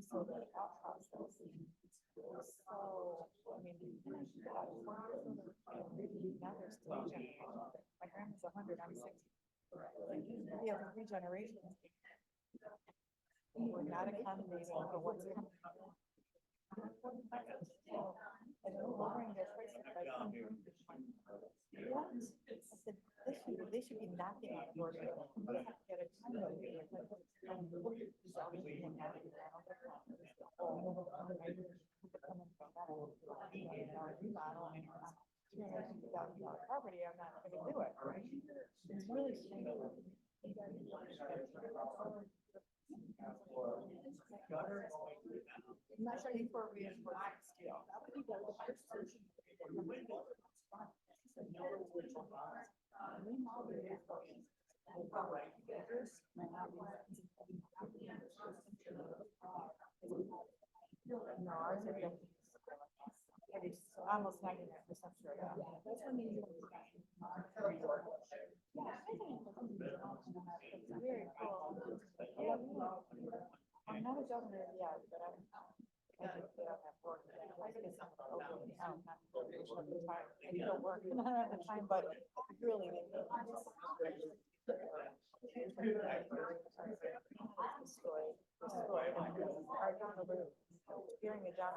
So the thought process. So, I mean, now there's three generations. My grandma's 100, I'm 60. We have 3 generations. We're not accommodating for what's coming. And we're lowering their prices by 10%. What? I said, they should be knocking on the door. Get a condo here. Property, I'm not gonna do it, right? It's really strange. I'm not sure you for a reinforcement scale. That would be better. The first person. No, ours are definitely. It's almost 99% sure. Yeah, that's when you. Yeah, I think it's very cool. I'm not a governor yet, but I just get on that board. I get some over the town, not really short the time. I don't work, and I don't have the time, but really. Tearing it down.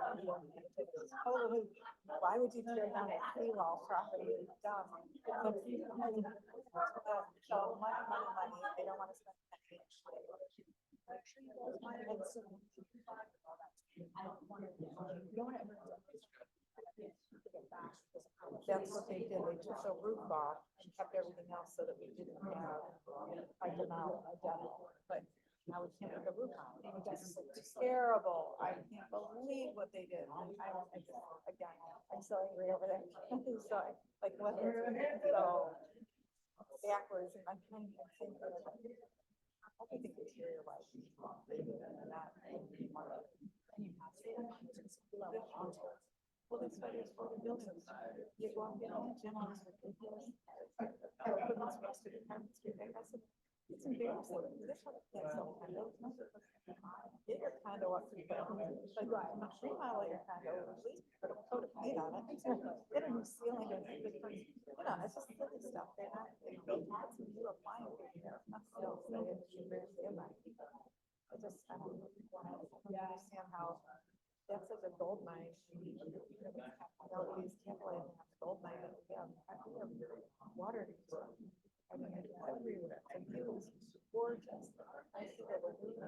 Why would you tear down a seawall property? It's dumb. But so money, they don't want to spend money. That's what they did. They took the roof off and kept everything else so that we didn't have like them out identical. But now we can't put the roof on. It's terrible. I can't believe what they did. Again, I'm so angry over that. So like what so backwards and I'm trying to think of it. I think the interior was not. Well, that's why there's four buildings. You go up, gym is ridiculous. Equipment's rusted, apartments, it's embarrassing. This one, that's so kind of. Get your condo up to like, remodel your condo, at least put a coat of paint on it. Get a new ceiling and it's just silly stuff. They're not, they had some new appliances. Not still, so it's embarrassing. I don't understand how that's such a gold mine. All these people have gold mine, but we have water. I mean, everywhere. And it was gorgeous. I see that babies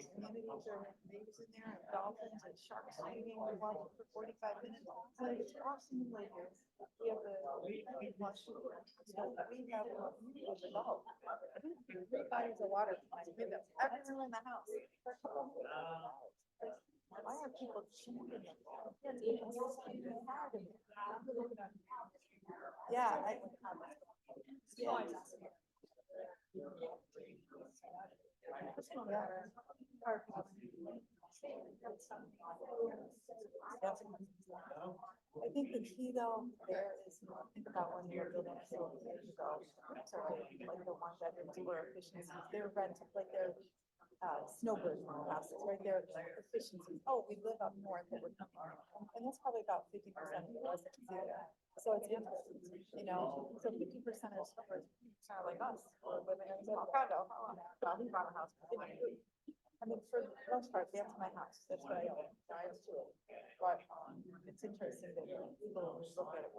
communities are babies in there and dolphins and sharks swimming. We watched for 45 minutes. So it's awesome to live here. We have the lush. So we have a dog. 3 bodies of water. We have everyone in the house. Why are people cheating? Yeah, I think the key though there is think about when you're building a building years ago. Sorry, like the one bedrooms were efficiencies. They're rented like they're snowbird houses, right there, efficiencies. Oh, we live up north and we're coming, and that's probably about 50% of the residents here. So it's interesting, so 50% of snowbirds are like us, or living in a small condo. Well, we bought a house. I mean, for the most part, that's my house. That's what I own. I have two. But it's interesting that people look at it.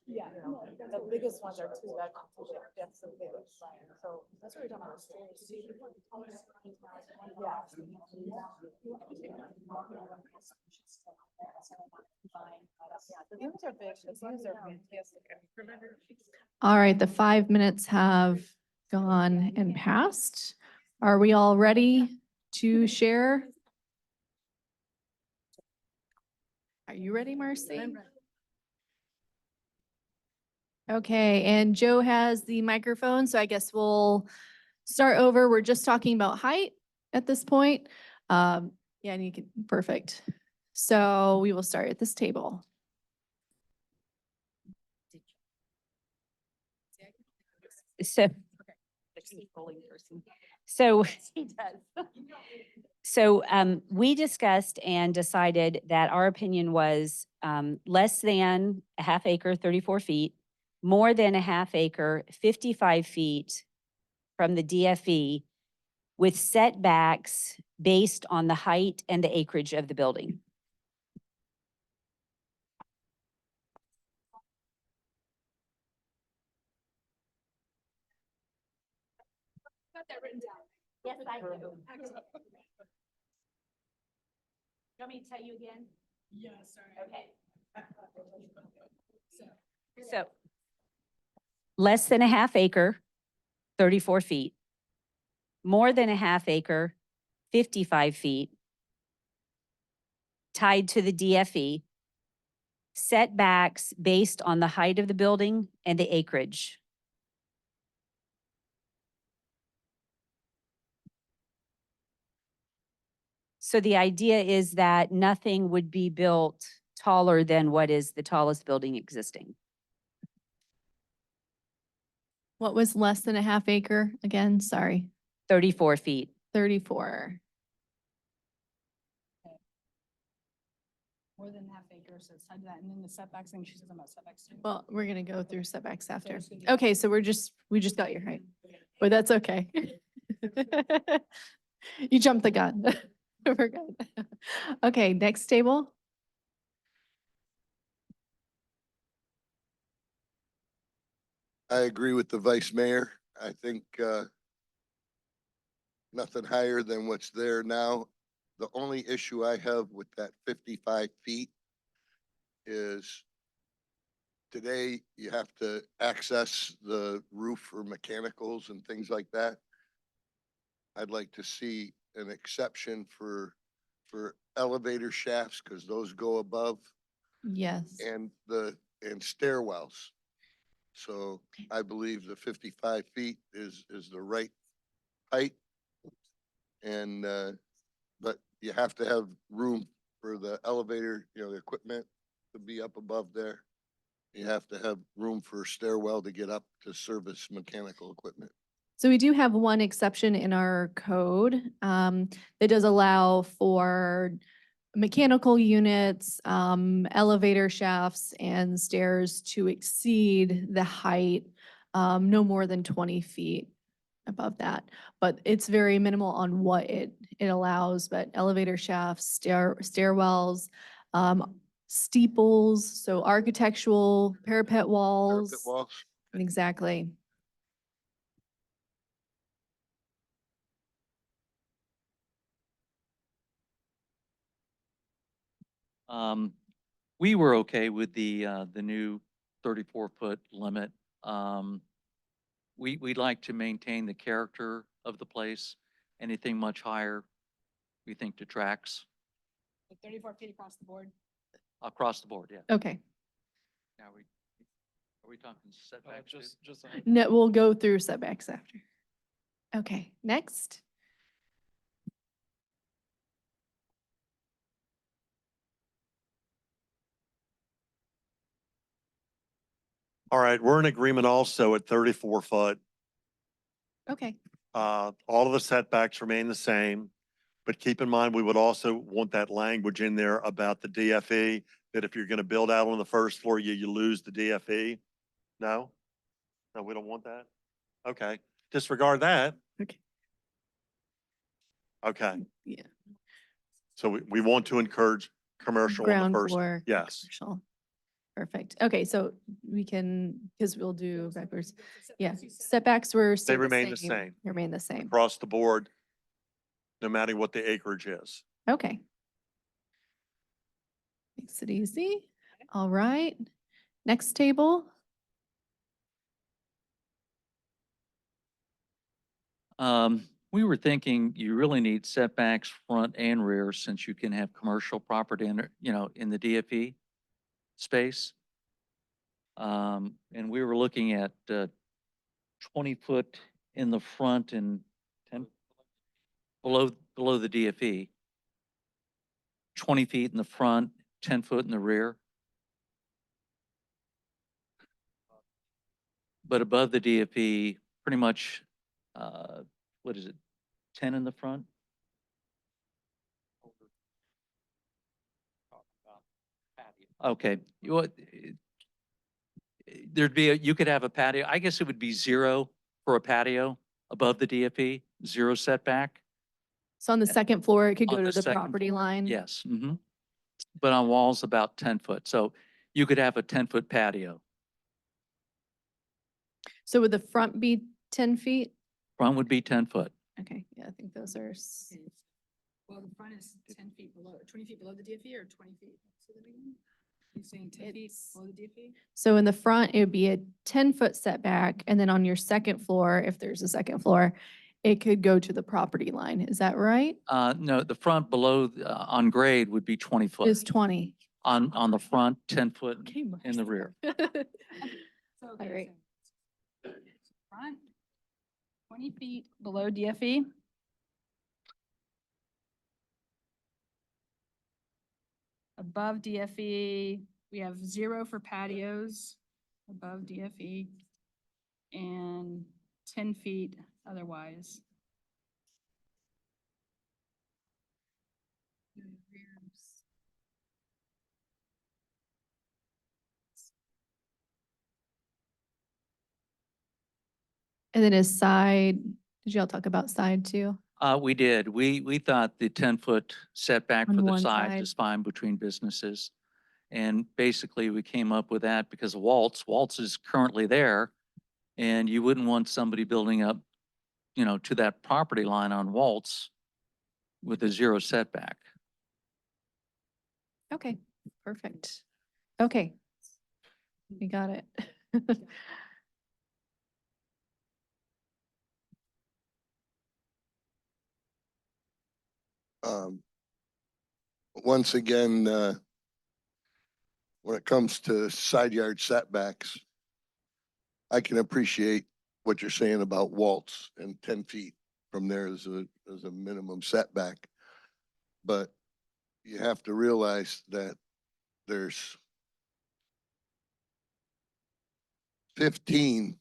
Yeah, the biggest ones are 2 bedrooms. That's the biggest. So that's what we're talking about. Yeah, the views are big. The views are fantastic. All right, the 5 minutes have gone and passed. Are we all ready to share? Are you ready, Marcy? Okay, and Joe has the microphone, so I guess we'll start over. We're just talking about height at this point. Yeah, and you can, perfect. So we will start at this table. So. So. So we discussed and decided that our opinion was less than a half acre, 34 feet, more than a half acre, 55 feet from the DFE with setbacks based on the height and the acreage of the building. Got that written down. Yes, I do. You want me to tell you again? Yeah, sorry. Okay. So less than a half acre, 34 feet. More than a half acre, 55 feet. Tied to the DFE. Setbacks based on the height of the building and the acreage. So the idea is that nothing would be built taller than what is the tallest building existing. What was less than a half acre? Again, sorry, 34 feet. 34. More than half acre, so it's tied to that. And then the setbacks, I think she's talking about setbacks too. Well, we're gonna go through setbacks after. it's gonna be- Okay, so we just got your height, but that's okay. You jumped the gun. We're good. Okay, next table. I agree with the vice mayor. I think, nothing higher than what's there now. The only issue I have with that 55 feet is today you have to access the roof for mechanicals and things like that. I'd like to see an exception for elevator shafts, because those go above, Yes. and stairwells. So I believe the 55 feet is the right height. And, but you have to have room for the elevator, you know, the equipment to be up above there. You have to have room for stairwell to get up to service mechanical equipment. So we do have one exception in our code that does allow for mechanical units, elevator shafts and stairs to exceed the height no more than 20 feet above that. But it's very minimal on what it allows, but elevator shafts, stairwells, steeples, so architectural parapet walls. Parapet walls. Exactly. We were okay with the new 34-foot limit. We'd like to maintain the character of the place. Anything much higher, we think detracts 34 feet across the board. across the board, yeah. Okay. Now are we talking setbacks too? No, we'll go through setbacks after. Okay, next. All right, we're in agreement also at 34 foot. Okay. All of the setbacks remain the same, but keep in mind, we would also want that language in there about the DFE, that if you're going to build out on the first floor, you lose the DFE. No? No, we don't want that? Okay, disregard that. Okay. Okay, Yeah. so we want to encourage commercial on the Ground first. floor. Yes. Commercial. Perfect. Okay, so we can, because we'll do backwards. Yeah, setbacks were. They remain the same. Remain the same. Across the board, no matter what the acreage is. Okay. Makes it easy. All right. Next table. We were thinking you really need setbacks front and rear, since you can have commercial property in, in the DFE space. And we were looking at 20 foot in the front and 10 below the DFE. 20 feet in the front, 10 foot in the rear. But above the DFE, pretty much, what is it, 10 in the front? Okay, you could have a patio, I guess it would be 0 for a patio above the DFE, 0 setback. So on the second floor, it could go On to the the second property line. Yes, but on walls about 10 foot, so you could have a 10-foot patio. So would the front be 10 feet? Front would be 10 foot. Okay, yeah, I think those are, Well, the front is 10 feet below, 20 feet below the DFE or 20 feet? Say that again? You saying 10 feet It's- below the DFE? so in the front, it would be a 10-foot setback. And then on your second floor, if there's a second floor, it could go to the property line. Is that right? No, the front below, on grade would be 20 foot. Is 20. On the front, 10 foot Okay, in the rear. So, All right. so front, 20 feet below DFE. Above DFE, we have 0 for patios above DFE and 10 feet otherwise. And then a side, did y'all talk about side too? We did. We thought the 10-foot setback On for the one sides side. is fine between businesses. And basically, we came up with that because of Waltz. Waltz is currently there, and you wouldn't want somebody building up, to that property line on Waltz with a 0 setback. Okay, perfect. Okay. We got it. Um, Once again, when it comes to side yard setbacks, I can appreciate what you're saying about Waltz and 10 feet from there is a minimum setback. But you have to realize that there's 15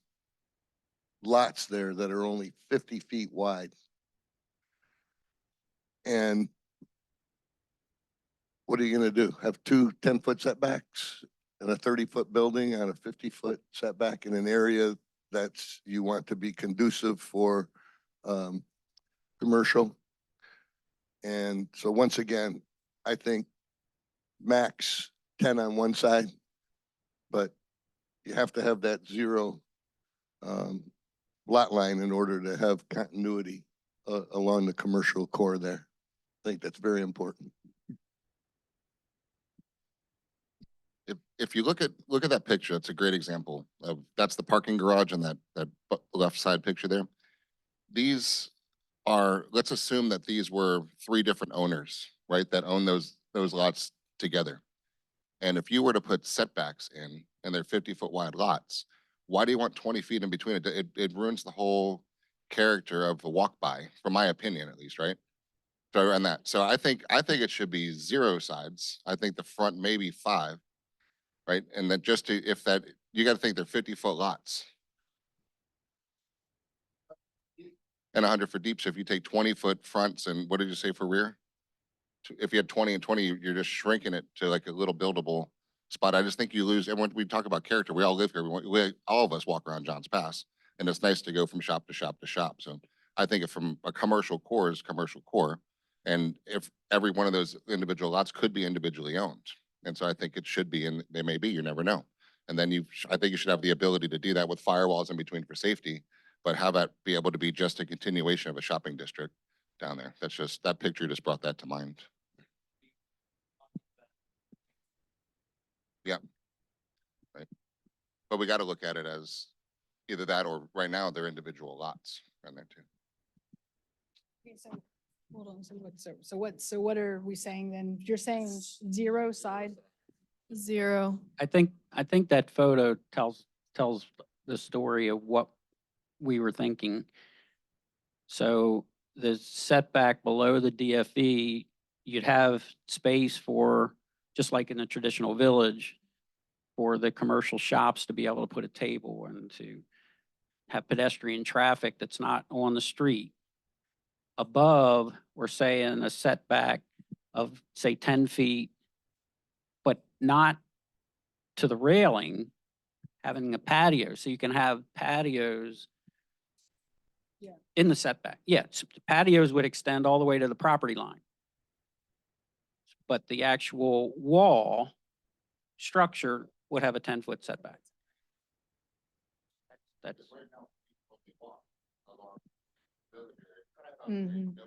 lots there that are only 50 feet wide. And what are you gonna do? Have two 10-foot setbacks and a 30-foot building on a 50-foot setback in an area that's, you want to be conducive for, commercial? And so once again, I think max 10 on one side, but you have to have that 0 lot line in order to have continuity along the commercial core there. I think that's very important. If you look at that picture, that's a great example of, that's the parking garage and that left side picture there. These are, let's assume that these were 3 different owners, right? That own those lots together. And if you were to put setbacks in and they're 50-foot wide lots, why do you want 20 feet in between it? It ruins the whole character of the walk by, from my opinion at least, right? So around that. So I think it should be 0 sides. I think the front maybe 5. Right? And then just to, if that, you got to think they're 50-foot lots. And 100 foot deep. So if you take 20-foot fronts and what did you say for rear? If you had 20 and 20, you're just shrinking it to like a little buildable spot. I just think you lose. And when we talk about character, we all live here. All of us walk around Johns Pass, and it's nice to go from shop to shop to shop. So I think if from a commercial core is commercial core, and if every one of those individual lots could be individually owned. And so I think it should be, and they may be, you never know. And then I think you should have the ability to do that with firewalls in between for safety, but have that be able to be just a continuation of a shopping district down there. That's just, that picture just brought that to mind. Yeah. Right. But we got to look at it as either that or right now they're individual lots around there too. Okay, so, hold on, so what are we saying then? You're saying 0 side? 0. I think that photo tells the story of what we were thinking. So the setback below the DFE, you'd have space for, just like in a traditional village, for the commercial shops to be able to put a table and to have pedestrian traffic that's not on the street. Above, we're saying a setback of, say, 10 feet, but not to the railing, having a patio. So you can have patios in the setback. Yes, patios would extend all the way to the property line. But the actual wall structure would have a 10-foot setback. That's Mhm.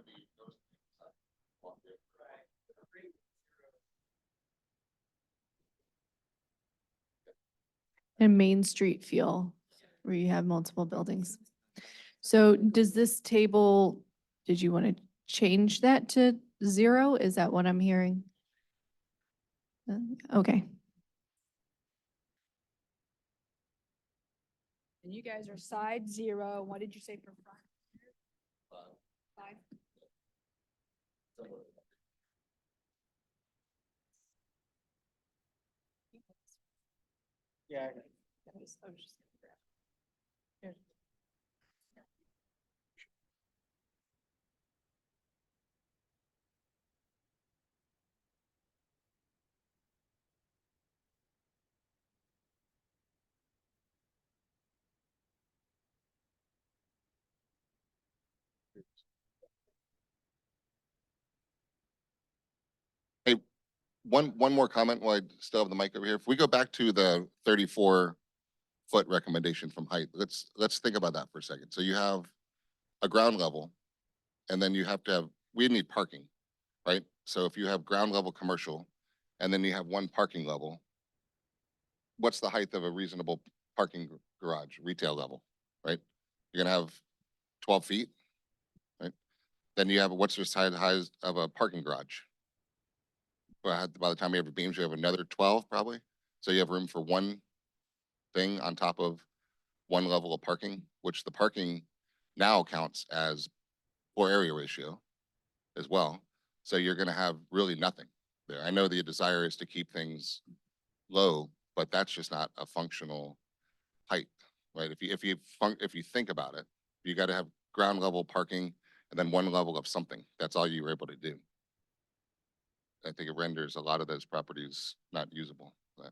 And Main Street feel where you have multiple buildings. So does this table, did you want to change that to 0? Is that what I'm hearing? Okay. And you guys are side 0. What did you say for front? 5. Yeah. Hey, one more comment while I still have the mic over here. If we go back to the 34-foot recommendation from height, let's think about that for a second. So you have a ground level, and then you have to have, we need parking, right? So if you have ground level commercial, and then you have one parking level, what's the height of a reasonable parking garage, retail level, right? You're gonna have 12 feet, right? Then you have, what's the size of a parking garage? Well, by the time you have beams, you have another 12 probably. So you have room for one thing on top of one level of parking, which the parking now counts as floor area ratio as well. So you're gonna have really nothing there. I know the desire is to keep things low, but that's just not a functional height, right? If you think about it, you gotta have ground level parking and then one level of something. That's all you were able to do. I think it renders a lot of those properties not usable. But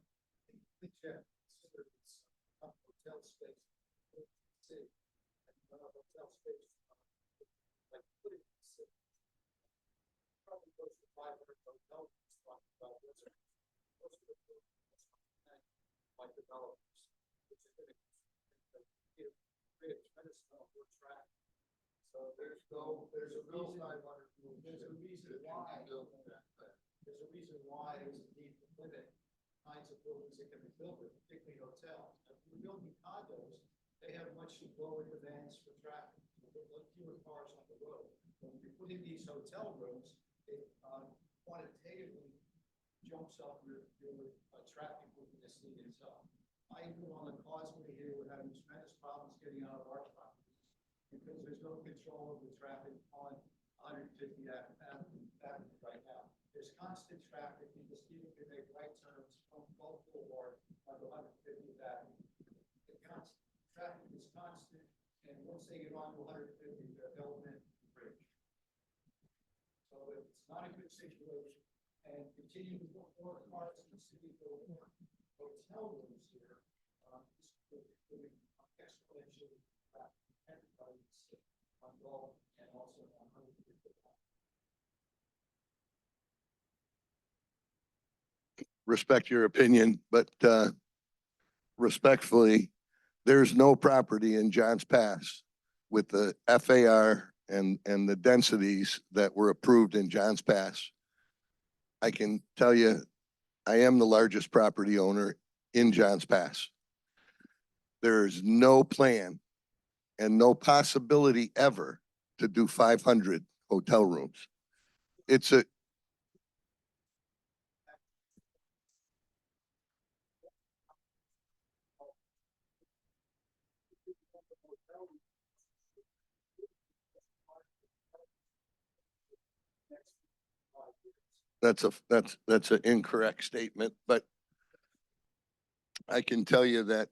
there's a reason why there's a need to limit kinds of buildings that can be built, particularly hotels. If you're building condos, they have much lower demands for traffic, fewer cars on the road. When you put in these hotel rooms, it quantitatively jumps up your traffic within the city itself. I live on the causeway here, we're having tremendous problems getting out of our properties because there's no control of the traffic on 150th Avenue right now. There's constant traffic because people can make right turns from Gulf Boulevard onto 150th Avenue. The traffic is constant, and once they get onto 150th, they're element bridge. So it's not a good situation. And continue to put more cars in the city, build more hotel rooms here. This is exponentially everybody on Gulf and also on 150th. Respect your opinion, but respectfully, there's no property in Johns Pass with the FAR and the densities that were approved in Johns Pass. I can tell you, I am the largest property owner in Johns Pass. There's no plan and no possibility ever to do 500 hotel rooms. It's a, that's an incorrect statement, but I can tell you that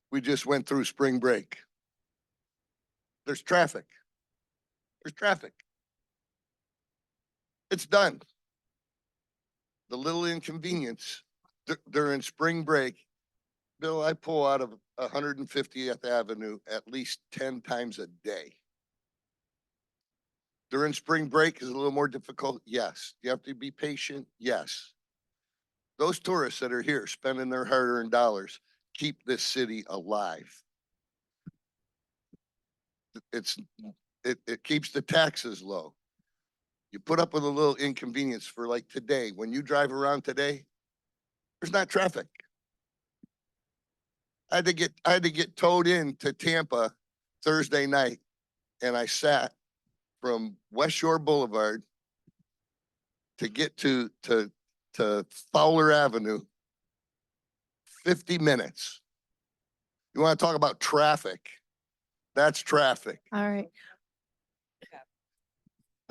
we just went through spring break. There's traffic. There's traffic. It's done. The little inconvenience during spring break, Bill, I pull out of 150th Avenue at least 10 times a day. During spring break is a little more difficult. Yes. You have to be patient. Yes. Those tourists that are here spending their hard-earned dollars keep this city alive. It keeps the taxes low. You put up with a little inconvenience for like today. When you drive around today, there's not traffic. I had to get towed in to Tampa Thursday night, and I sat from West Shore Boulevard to get to Fowler Avenue, 50 minutes. You want to talk about traffic? That's traffic. All right.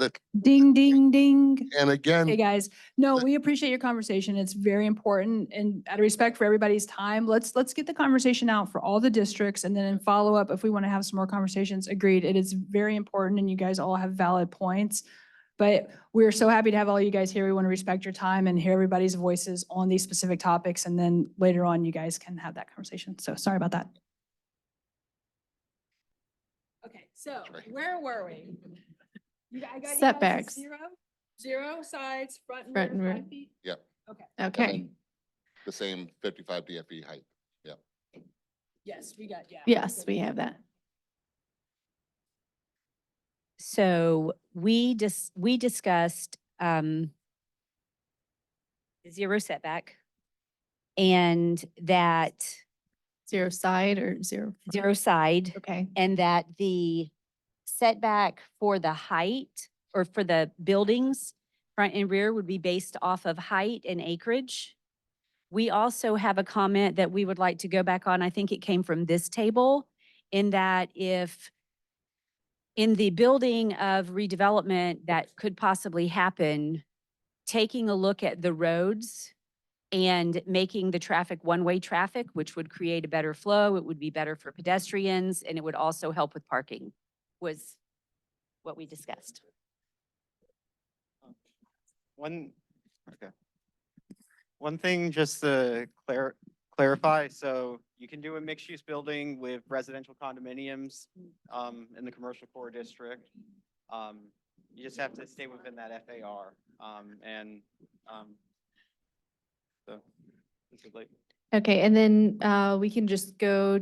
that, Ding, ding, ding. and Hey, again, guys, no, we appreciate your conversation. It's very important and out of respect for everybody's time, let's get the conversation out for all the districts and then in follow up, if we want to have some more conversations, agreed. It is very important and you guys all have valid points. But we're so happy to have all you guys here. We want to respect your time and hear everybody's voices on these specific topics. And then later on, you guys can have that conversation. So sorry about that. Okay, so right. where were we? I got you guys at Setbacks. Zero sides, front and Front and rear, rear. 5 feet. Yep. Okay, Okay, The same 55 DFE height. yes, we got, yeah. yes, we have that. So we discussed, zero setback and that Zero side or zero? front? zero side. Okay, And that the setback for the height or for the buildings, front and rear, would be based off of height and acreage. We also have a comment that we would like to go back on. I think it came from this table, in that if in the building of redevelopment that could possibly happen, taking a look at the roads and making the traffic one-way traffic, which would create a better flow, it would be better for pedestrians, and it would also help with parking, was what we discussed. One thing just to clarify, so you can do a mixed-use building with residential condominiums in the commercial core district. You just have to stay within that FAR. So this is like. okay, and then we can just go,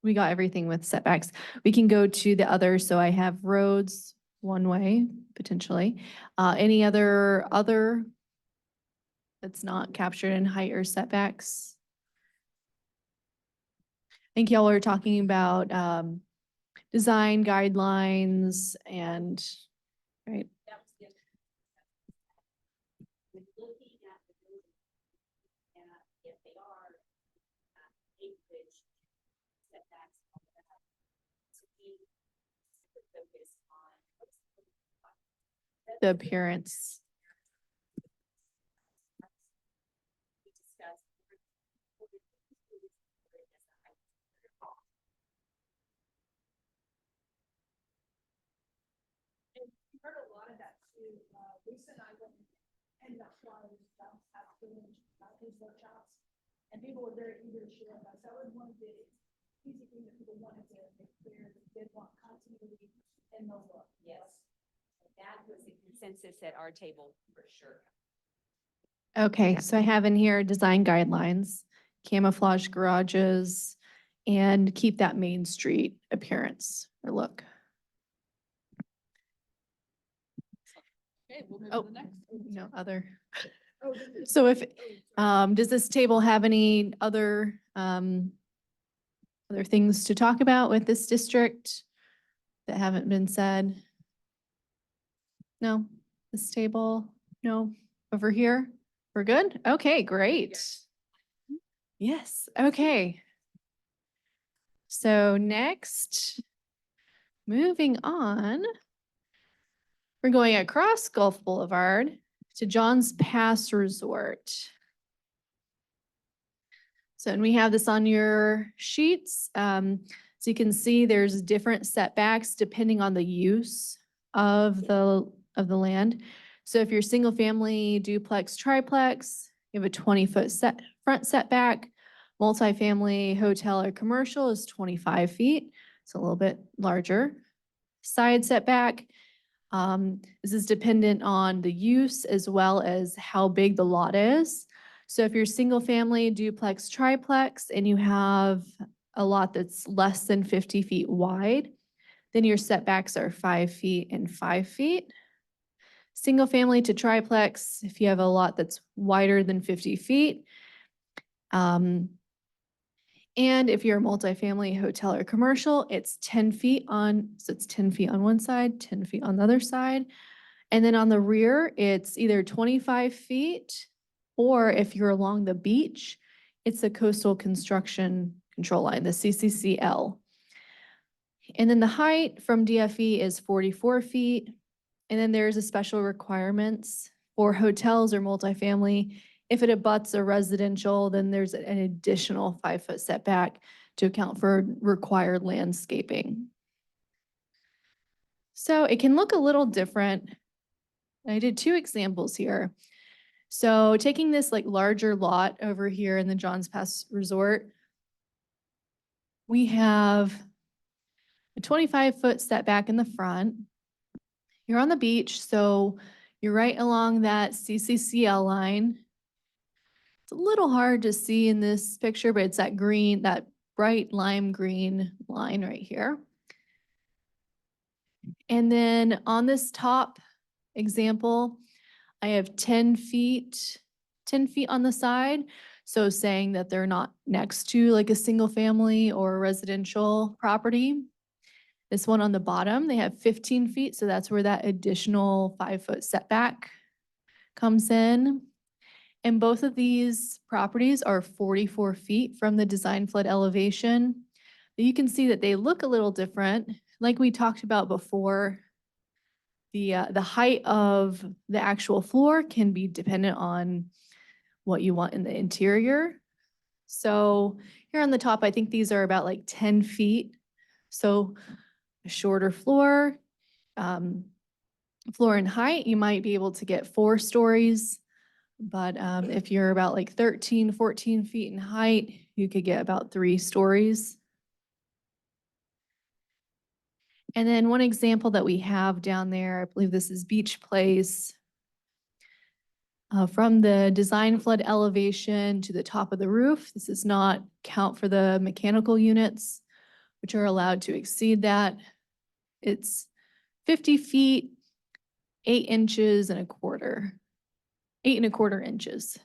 we got everything with setbacks. We can go to the other, so I have roads, one way, potentially. Any other that's not captured in height or setbacks? I think y'all are talking about design guidelines and, right? With looking at the building, and if they are acreage setbacks, all of that, to be super focused on The appearance. we discussed. We've heard a lot of that too. Lisa and I went and that's why we have these workshops. And people were very eager to share with us. That was one of the easy things that people wanted to make clear, that they did want continuity in the look. Yes. That was a consensus at our table for sure. Okay, so I have in here design guidelines, camouflage garages, and keep that Main Street appearance or look. Okay, we'll move Oh, to the next. no, other. Oh, So if, does this table have any other, other things to talk about with this district that haven't been said? No, this table, no, over here, we're good? Okay, great. Yes, okay. So next, moving on, we're going across Gulf Boulevard to John's Pass Resort. So, and we have this on your sheets. So you can see there's different setbacks depending on the use of the land. So if you're single family duplex triplex, you have a 20-foot front setback. Multifamily hotel or commercial is 25 feet. It's a little bit larger. Side setback. This is dependent on the use as well as how big the lot is. So if you're single family duplex triplex and you have a lot that's less than 50 feet wide, then your setbacks are 5 feet and 5 feet. Single family to triplex, if you have a lot that's wider than 50 feet. And if you're a multifamily hotel or commercial, it's 10 feet on, so it's 10 feet on one side, 10 feet on the other side. And then on the rear, it's either 25 feet, or if you're along the beach, it's the Coastal Construction Control Line, the CCCL. And then the height from DFE is 44 feet. And then there's a special requirements for hotels or multifamily. If it abuts a residential, then there's an additional 5-foot setback to account for required landscaping. So it can look a little different. I did 2 examples here. So taking this like larger lot over here in the Johns Pass Resort, we have a 25-foot setback in the front. You're on the beach, so you're right along that CCCL line. It's a little hard to see in this picture, but it's that green, that bright lime green line right here. And then on this top example, I have 10 feet on the side. So saying that they're not next to like a single family or a residential property. This one on the bottom, they have 15 feet. So that's where that additional 5-foot setback comes in. And both of these properties are 44 feet from the design flood elevation. You can see that they look a little different. Like we talked about before, the height of the actual floor can be dependent on what you want in the interior. So here on the top, I think these are about like 10 feet. So a shorter floor, floor in height, you might be able to get 4 stories. But if you're about like 13, 14 feet in height, you could get about 3 stories. And then one example that we have down there, I believe this is Beach Place. From the design flood elevation to the top of the roof, this does not count for the mechanical units, which are allowed to exceed that. It's 50 feet, 8 inches and a quarter, 8¼ inches.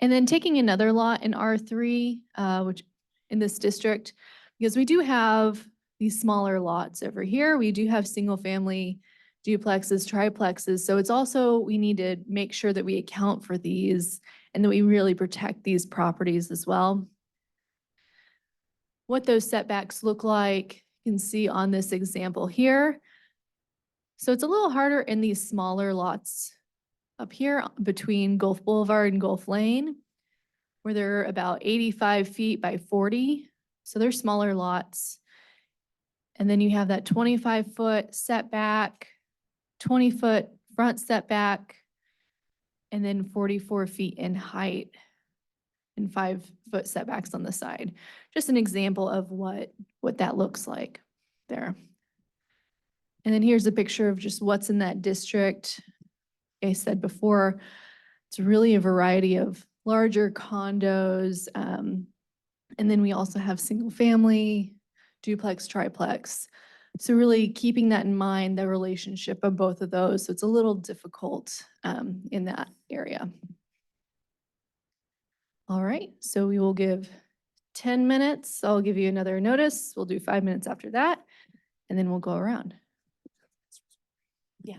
And then taking another lot in R3, which in this district, because we do have these smaller lots over here. We do have single family duplexes, triplexes. So it's also, we need to make sure that we account for these and that we really protect these properties as well. What those setbacks look like, you can see on this example here. So it's a little harder in these smaller lots up here between Gulf Boulevard and Gulf Lane, where they're about 85 feet by 40. So they're smaller lots. And then you have that 25-foot setback, 20-foot front setback, and then 44 feet in height and 5-foot setbacks on the side. Just an example of what that looks like there. And then here's a picture of just what's in that district. Like I said before, it's really a variety of larger condos. And then we also have single family, duplex, triplex. So really keeping that in mind, the relationship of both of those. So it's a little difficult in that area. All right, so we will give 10 minutes. I'll give you another notice. We'll do 5 minutes after that, and then we'll go around. Yeah.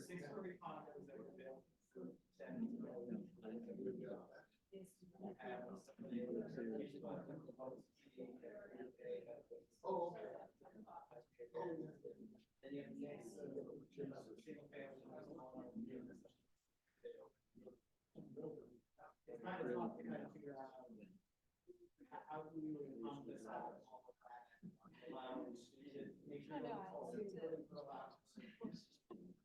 Six-story condos that were built. 70s, Oh, okay. And you have mix of single family homes. It's kind of tough to kind of figure out how do you accomplish all of that and allow it to make sure that it's all suitable for allowance.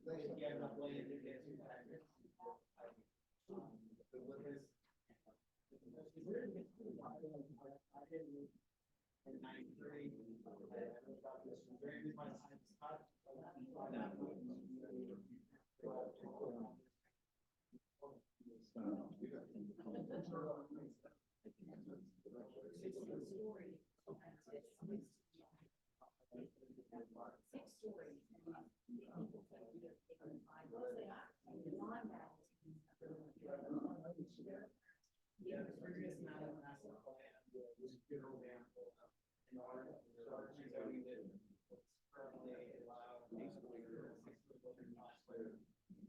If you have enough land to get to that. But what is? In 93, very good by Scott. Yeah, the previous amount of massive land was good old damn. In our zoning that currently allowed basically 6 foot and 5 foot.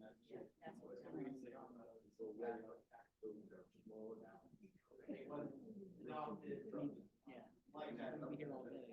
That's what's previously on the. It wasn't adopted, yeah, like that, we hear all day.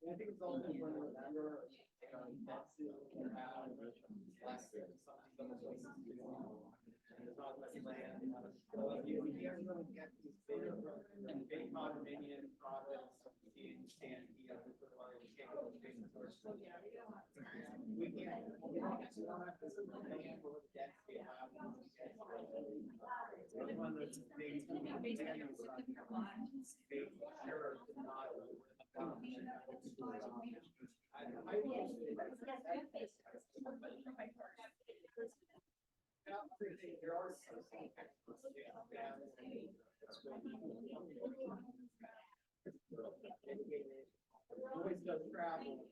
I think it's also important to remember, that's the last year, some of those places, there's not much land. So if you can't really get these big condominium projects, in San Diego, or you can't go to big resorts. We can't, we don't have this land or the density allowed. One of the big, big, sure, not. There are some always does travel.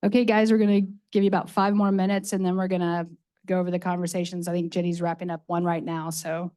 Okay, guys, we're going to give you about 5 more minutes and then we're going to go over the conversations. I think Jenny's wrapping up one right now, so.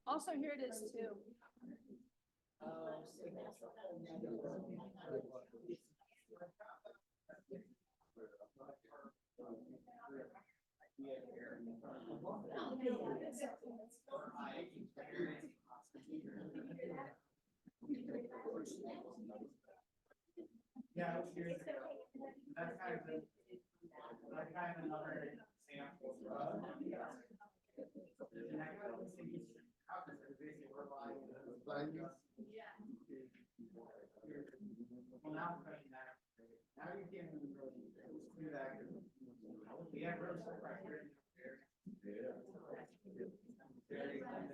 Also, here it is too. Yeah, that's kind of another example for us. And I got this thing, how does it basically work like, well, now we're cutting that. Now you can't do that. We have room for criteria. Very that's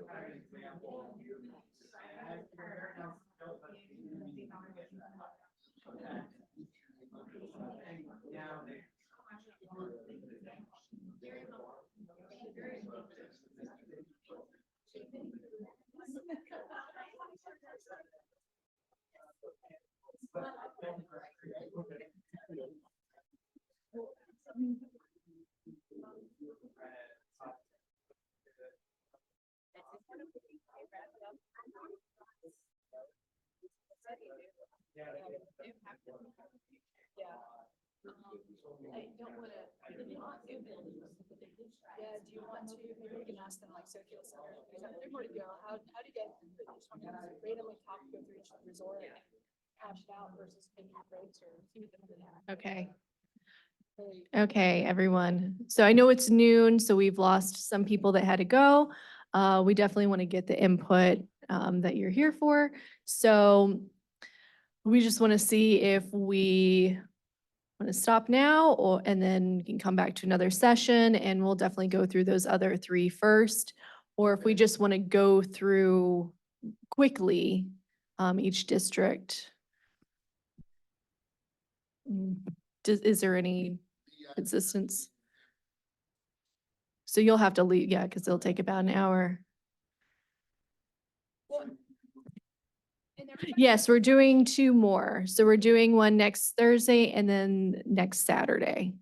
kind of an example. Now they. I don't want to, yeah, do you want to, maybe we can ask them like Sophia Center, there's more to go, how do you guys, just want to randomly talk, go through each resort and hash it out versus making breaks or see what them have. Okay. Okay, everyone. So I know it's noon, so we've lost some people that had to go. We definitely want to get the input that you're here for. So we just want to see if we want to stop now and then you can come back to another session and we'll definitely go through those other 3 first. Or if we just want to go through quickly each district. Is there any consistence? So you'll have to leave, yeah, because it'll take about an hour. Yes, we're doing 2 more. So we're doing one next Thursday and then next Saturday.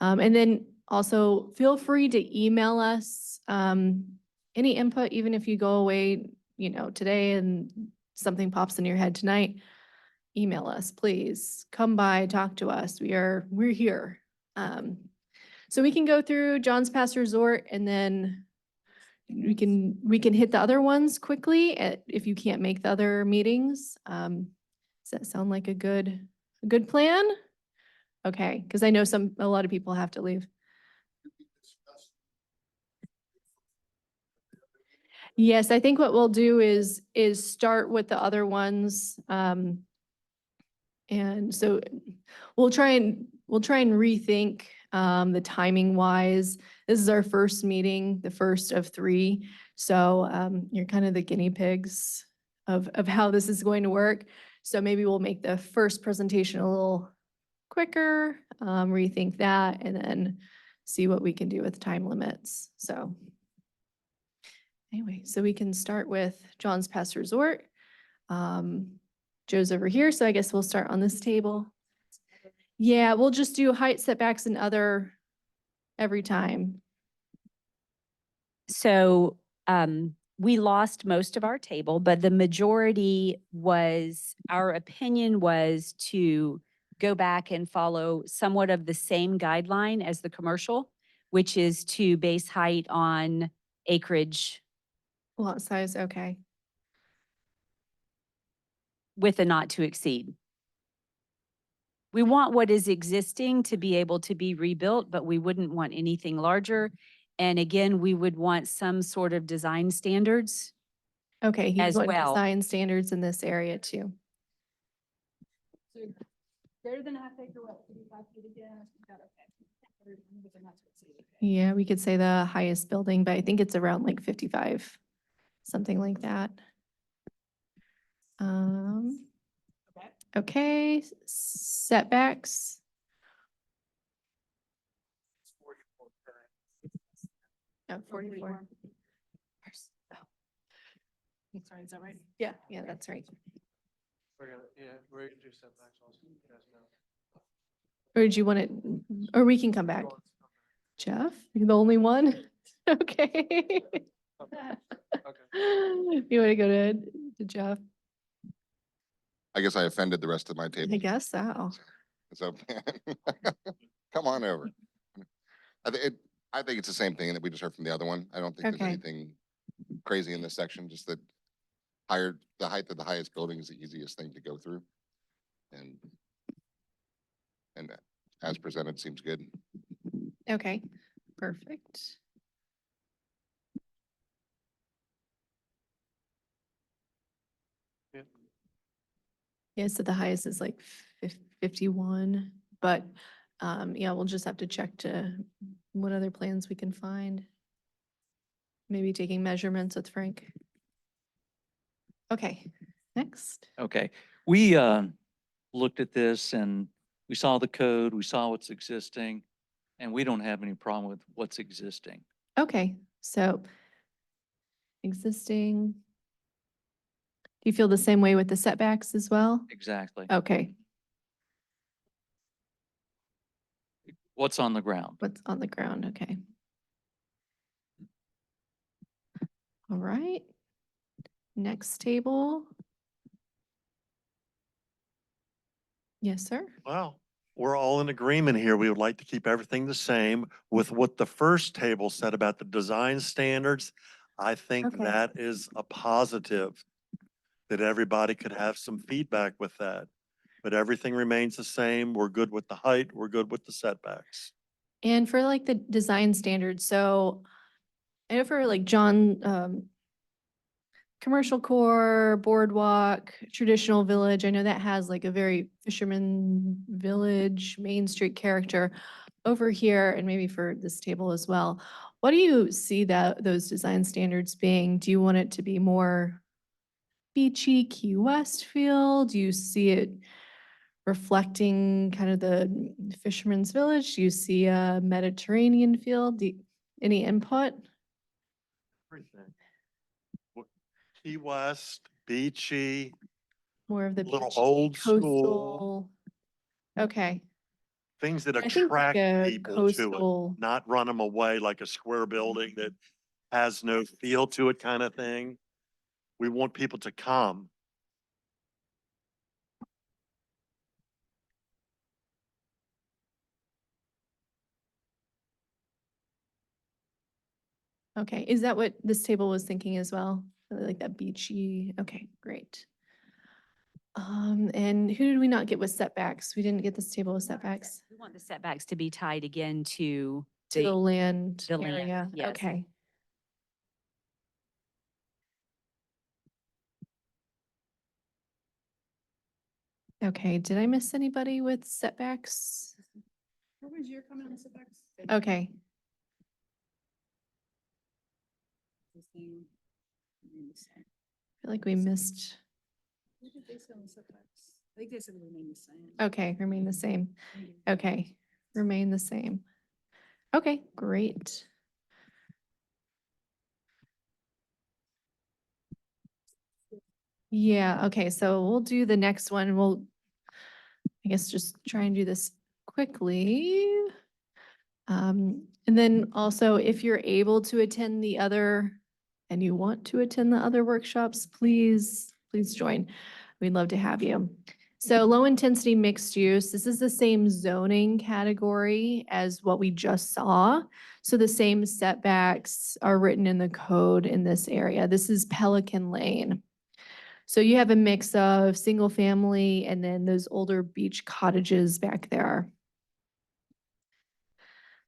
And then also feel free to email us any input, even if you go away, today and something pops in your head tonight. Email us, please. Come by, talk to us. We're here. So we can go through John's Pass Resort and then we can hit the other ones quickly if you can't make the other meetings. Does that sound like a good plan? Okay, because I know a lot of people have to leave. Yes, I think what we'll do is start with the other ones. And so we'll try and rethink the timing wise. This is our first meeting, the first of 3. So you're kind of the guinea pigs of how this is going to work. So maybe we'll make the first presentation a little quicker, rethink that, and then see what we can do with time limits. So anyway, so we can start with John's Pass Resort. Joe's over here, so I guess we'll start on this table. Yeah, we'll just do height setbacks and other every time. So we lost most of our table, but the majority was, our opinion was to go back and follow somewhat of the same guideline as the commercial, which is to base height on acreage Lot size, okay. with a not to exceed. We want what is existing to be able to be rebuilt, but we wouldn't want anything larger. And again, we would want some sort of design standards. Okay, he's As wanting well. design standards in this area too. So greater than a half acre, what, 55 feet again? Got it, okay. With a not to exceed, okay. Yeah, we could say the highest building, but I think it's around like 55, something like that. Okay. Okay, setbacks. Oh, 44. Sorry, is that right? Yeah, that's right. We're gonna do setbacks also, you guys know. Or did you want it, or we can come back? Jeff, you're the only one? Okay. You want to go to Jeff? I guess I offended the rest of my I table. guess so. So come on over. I think it's the same thing that we just heard from the other one. I don't think Okay. there's anything crazy in this section, just that the height of the highest building is the easiest thing to go through. And as presented seems good. Okay, perfect. Yeah. Yeah, so the highest is like 51, but yeah, we'll just have to check to what other plans we can find. Maybe taking measurements with Frank. Okay, next. Okay, we looked at this and we saw the code, we saw what's existing, and we don't have any problem with what's existing. Okay, so existing. Do you feel the same way with the setbacks as well? Exactly. Okay, What's on the ground? what's on the ground? Okay. All right. Next table. Yes, sir. Well, we're all in agreement here. We would like to keep everything the same with what the first table said about the design standards. I think Okay. that is a positive, that everybody could have some feedback with that. But everything remains the same. We're good with the height. We're good with the setbacks. And for like the design standards, so I know for like John, commercial core, boardwalk, traditional village, I know that has like a very fisherman village, Main Street character over here, and maybe for this table as well. What do you see those design standards being? Do you want it to be more beachy, Key West feel? Do you see it reflecting kind of the fisherman's village? Do you see a Mediterranean feel? Any input? Everything. Key West, beachy, More of the little beachy, old school, coastal. Okay. things that I think like attract a people to coastal. it, not run them away like a square building that has no feel to it kind of thing. We want people to come. Okay, is that what this table was thinking as well? Like that beachy, okay, great. And who did we not get with setbacks? We didn't get this table with setbacks We want the setbacks to be tied again to to the land the land, area. yes. Okay. Okay, did I miss anybody with setbacks? What was your comment on setbacks? Okay, I feel like we missed, What did they say on the setbacks? I think they said it remained the same. okay, remain the same. Okay, remain the same. Okay, great. Yeah, okay, so we'll do the next one. We'll, I guess, just try and do this quickly. And then also, if you're able to attend the other, and you want to attend the other workshops, please join. We'd love to have you. So low intensity mixed use, this is the same zoning category as what we just saw. So the same setbacks are written in the code in this area. This is Pelican Lane. So you have a mix of single family and then those older beach cottages back there.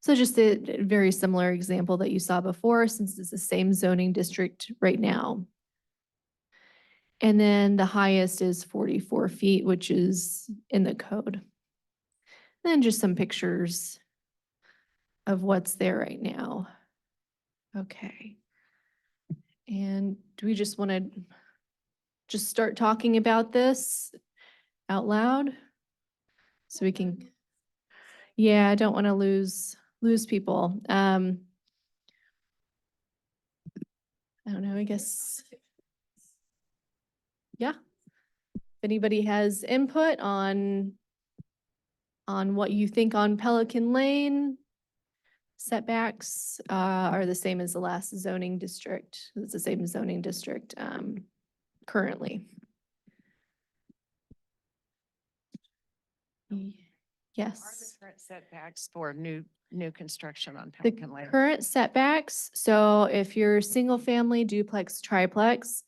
So just a very similar example that you saw before, since it's the same zoning district right now. And then the highest is 44 feet, which is in the code. Then just some pictures of what's there right now. Okay. And do we just want to just start talking about this out loud? So we can, yeah, I don't want to lose people. I don't know, I guess. Yeah. If anybody has input on what you think on Pelican Lane, setbacks are the same as the last zoning district. It's the same zoning district currently. Yes. Current setbacks for new construction on The Pelican Lane. current setbacks, so if you're single family, duplex, triplex,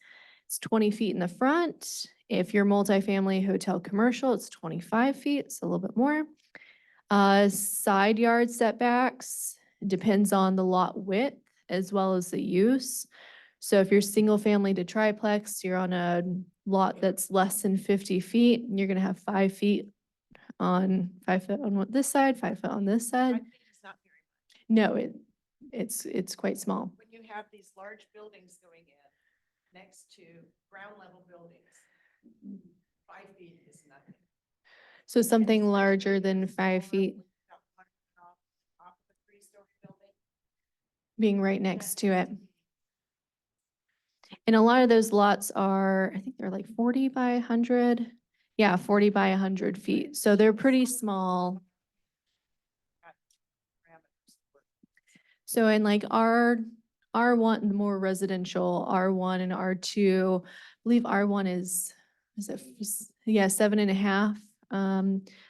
it's 20 feet in the front. If you're multifamily, hotel, commercial, it's 25 feet, it's a little bit more. Side yard setbacks, depends on the lot width as well as the use. So if you're single family to triplex, you're on a lot that's less than 50 feet, you're gonna have 5 feet on 5 foot on this side, 5 foot on this side. It's not very much. No, it's quite small. When you have these large buildings going in next to ground level buildings, 5 feet is nothing. So something larger than 5 feet Off of a 3-story building. being right next to it. And a lot of those lots are, I think they're like 40 by 100. Yeah, 40 by 100 feet. So they're pretty small. So in like R1, the more residential, R1 and R2, I believe R1 is it, yeah, 7.5. I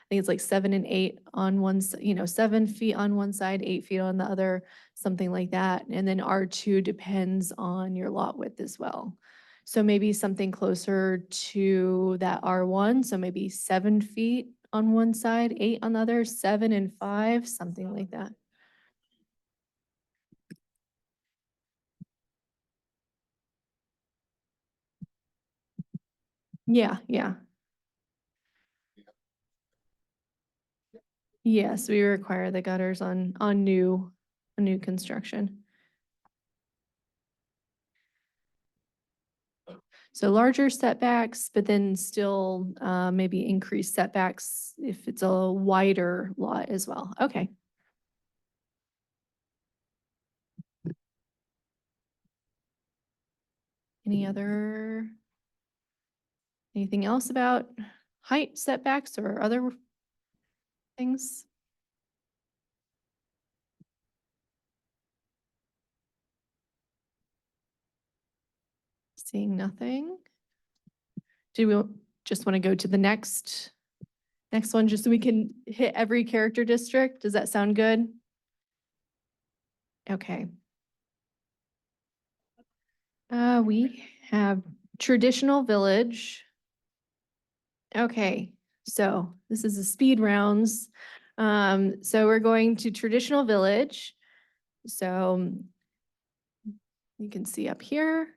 think it's like 7 and 8 on one, 7 feet on one side, 8 feet on the other, something like that. And then R2 depends on your lot width as well. So maybe something closer to that R1, so maybe 7 feet on one side, 8 on the other, 7 and 5, something like that. Yeah, yeah. Yes, we require the gutters on new construction. So larger setbacks, but then still maybe increased setbacks if it's a wider lot as well. Okay. Anything else about height setbacks or other things? Seeing nothing. Do we just want to go to the next one just so we can hit every character district? Does that sound good? Okay. We have traditional village. Okay, so this is the speed rounds. So we're going to traditional village. So you can see up here.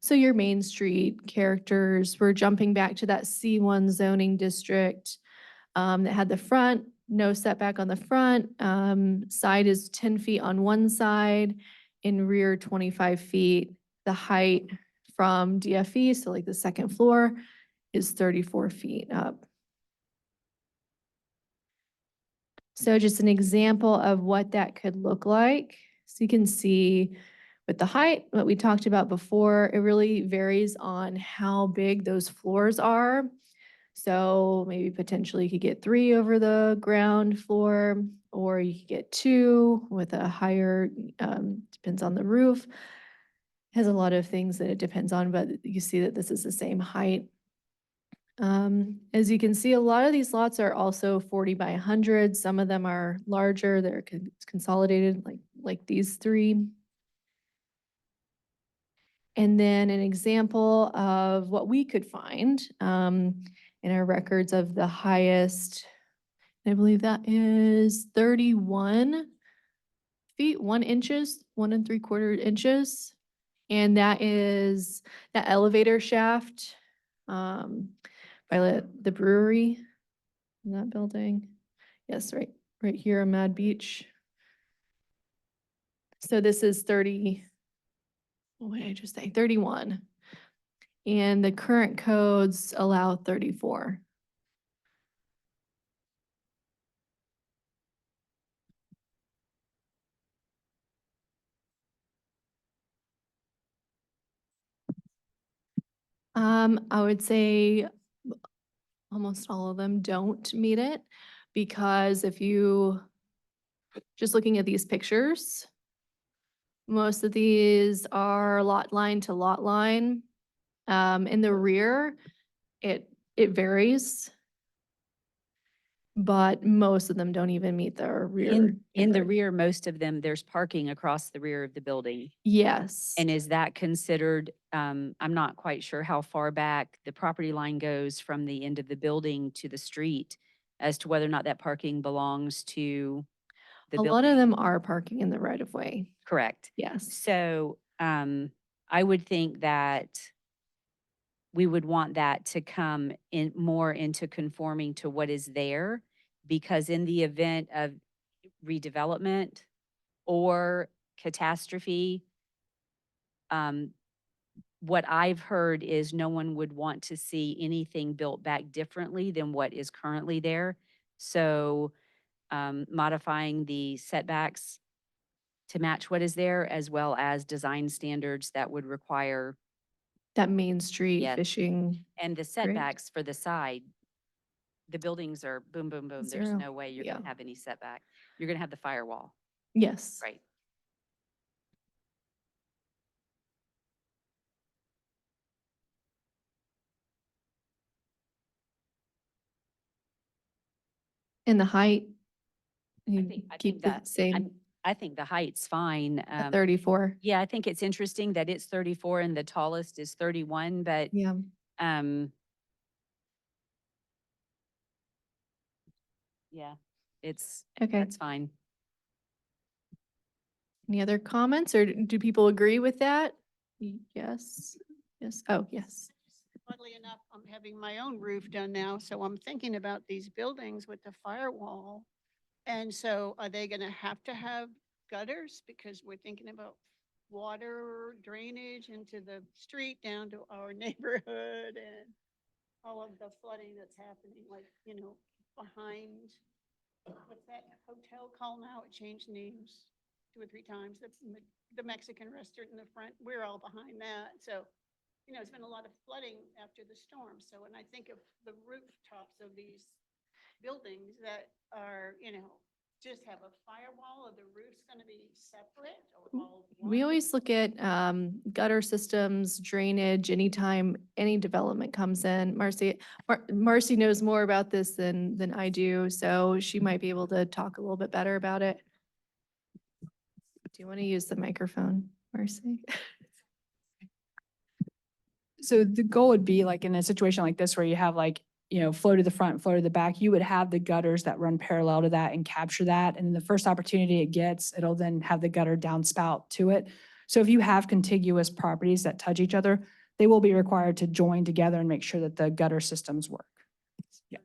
So your Main Street characters, we're jumping back to that C1 zoning district that had the front, no setback on the front. Side is 10 feet on one side, in rear 25 feet. The height from DFE, so like the second floor, is 34 feet up. So just an example of what that could look like. So you can see with the height, what we talked about before, it really varies on how big those floors are. So maybe potentially you could get 3 over the ground floor, or you could get 2 with a higher, depends on the roof. Has a lot of things that it depends on, but you see that this is the same height. As you can see, a lot of these lots are also 40 by 100. Some of them are larger, they're consolidated like these 3. And then an example of what we could find in our records of the highest, I believe that is 31 feet, 1 inches, 1 3/4 inches. And that is that elevator shaft by the brewery in that building. Yes, right here in Mad Beach. So this is 30, what did I just say? 31. And the current codes allow 34. I would say almost all of them don't meet it, because if you just looking at these pictures, most of these are lot line to lot line. In the rear, it varies, but most of them don't even meet the rear. In the yard. rear, most of them, there's parking across the rear of the building. Yes. And is that considered, I'm not quite sure how far back the property line goes from the end of the building to the street as to whether or not that parking belongs to the A building. lot of them are parking in the right of way. Correct. Yes. So, I would think that we would want that to come in more into conforming to what is there, because in the event of redevelopment or catastrophe, what I've heard is no one would want to see anything built back differently than what is currently there. So, modifying the setbacks to match what is there, as well as design standards that would require, That Main Street Yes. fishing. and the setbacks for the side. The buildings are boom, boom, boom. There's 0. no way you're Yeah. gonna have any setback. You're gonna have the firewall, Yes. right? And the height, you I keep think the that, same I think the height's fine. at 34. Yeah, I think it's interesting that it's 34 and the tallest is 31, but, Yeah. yeah, it's, Okay. that's fine. Any other comments, or do people agree with that? Yes. Yes. Oh, yes. Oddly enough, I'm having my own roof done now, so I'm thinking about these buildings with the firewall. And so are they gonna have to have gutters? Because we're thinking about water drainage into the street down to our neighborhood and all of the flooding that's happening, like, behind, what's that hotel called now? It changed names 2 or 3 times. The Mexican restaurant in the front, we're all behind that. So it's been a lot of flooding after the storm. So when I think of the rooftops of these buildings that are, just have a firewall, or the roof's gonna be separate or all We one? always look at gutter systems, drainage, anytime any development comes in. Marcy knows more about this than I do, so she might be able to talk a little bit better about it. Do you want to use the microphone, Marcy? So the goal would be like in a situation like this where you have like flow to the front, flow to the back, you would have the gutters that run parallel to that and capture that. And then the first opportunity it gets, it'll then have the gutter downspout to it. So if you have contiguous properties that touch each other, they will be required to join together and make sure that the gutter systems work. Yeah.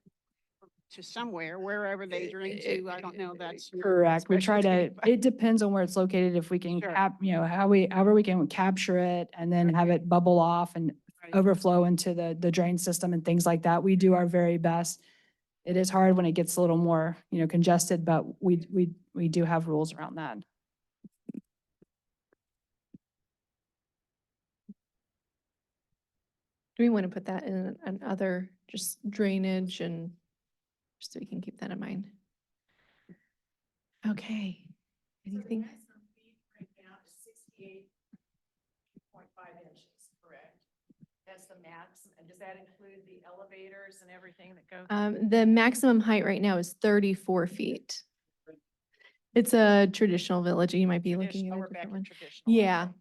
To somewhere, wherever they drain to, I don't know, that's. your Correct. We try to, specialty, but- it depends on where it's located. If we can Sure. however we can capture it and then have it bubble off and Right. overflow into the drain system and things like that. We do our very best. It is hard when it gets a little more, congested, but we do have rules around that. Do we want to put that in another, just drainage and just so we can keep that in mind? Okay. Anything? Right now is 68.5 inches, correct? That's the max, and does that include the elevators and everything that go? The maximum height right now is 34 feet. It's a traditional village. You might be looking at Traditional, a we're back different to one. traditional. Yeah, okay.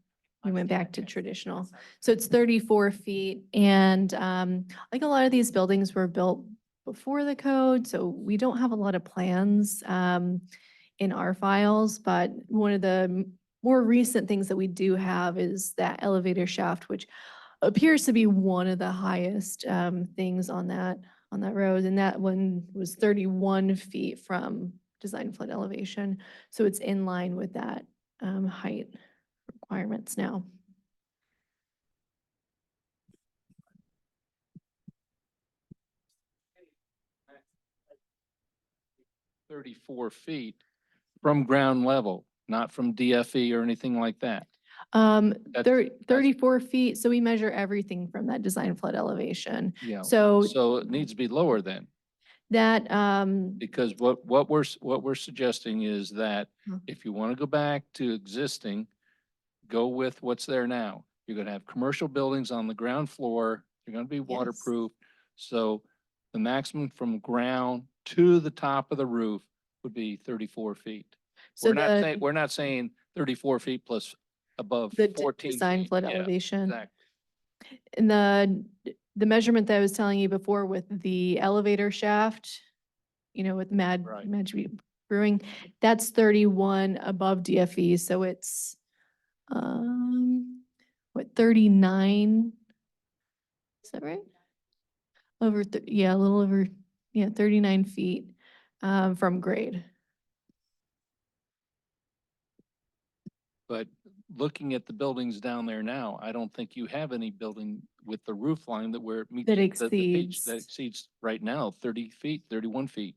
we went Understand back to that. traditional. Sorry. So it's 34 feet and like a lot of these buildings were built before the code, so we don't have a lot of plans in our files, but one of the more recent things that we do have is that elevator shaft, which appears to be one of the highest things on that road. And that one was 31 feet from design flood elevation. So it's in line with that height requirements now. $34 feet from ground level, not from DFE or anything like that. That's- 34 feet, so we measure everything from that design flood elevation. Yeah. So So it needs to be lower then, that, because what we're suggesting is that Hmm. if you want to go back to existing, go with what's there now. You're going to have commercial buildings on the ground floor. They're going to be waterproof. So the maximum from ground to the top of the roof would be 34 feet. so We're not saying 34 feet plus above the 14 design feet. flood Yeah, elevation. exactly. And the measurement that I was telling you before with the elevator shaft, with Right. Mad Street Brewing, that's 31 above DFE, so it's, 39? Is that right? Yeah, a little over, 39 feet, from grade. But looking at the buildings down there now, I don't think you have any building with the roof line that where it meets That the pitch that exceeds. exceeds right now 30 feet, 31 feet.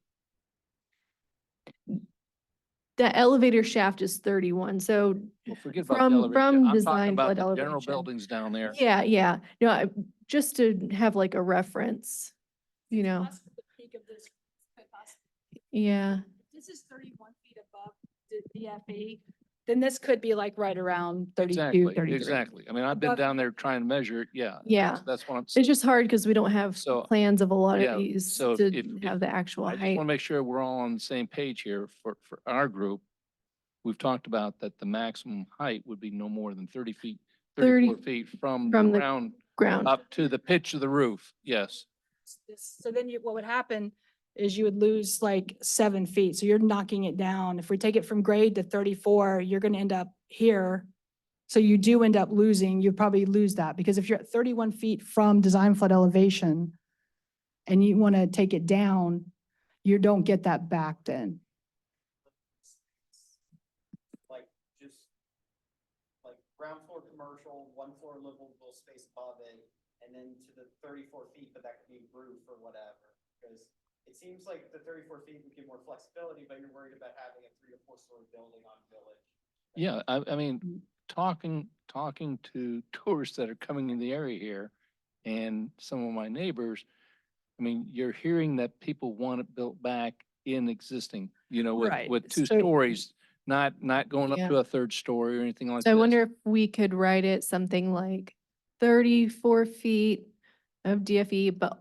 The elevator shaft is 31, so Well, forget about the from, elevator. from I'm talking design about flood the general elevation. buildings down there. Yeah. No, just to have like a reference, Possibly the peak of this could possibly- yeah. This is 31 feet above the DFE. Then this could be like right around 32, Exactly, 33. exactly. I mean, I've been Above- down there trying to measure it. Yeah. Yeah. That's what I'm It's saying. just hard because we don't have So, plans of a lot yeah, of these so to if- have the actual I just height. want to make sure we're all on the same page here for our group. We've talked about that the maximum height would be no more than 30 feet, 34 feet from the from the ground Ground. up to the pitch of the roof. Yes. So then what would happen is you would lose like 7 feet. So you're knocking it down. If we take it from grade to 34, you're going to end up here. So you do end up losing, you probably lose that because if you're at 31 feet from design flood elevation and you want to take it down, you don't get that back then. Like, just, like, ground floor commercial, one floor livable space above it, and then to the 34 feet, but that could be roof or whatever. Because it seems like the 34 feet would give more flexibility, but you're worried about having a 3 or 4 story building on Village. Yeah. I mean, talking to tourists that are coming in the area here and some of my neighbors, I mean, you're hearing that people want it built back in existing, Right. with 2 So- stories, not going up Yeah. to a 3rd story or anything like So I this. wonder if we could write it something like 34 feet of DFE, but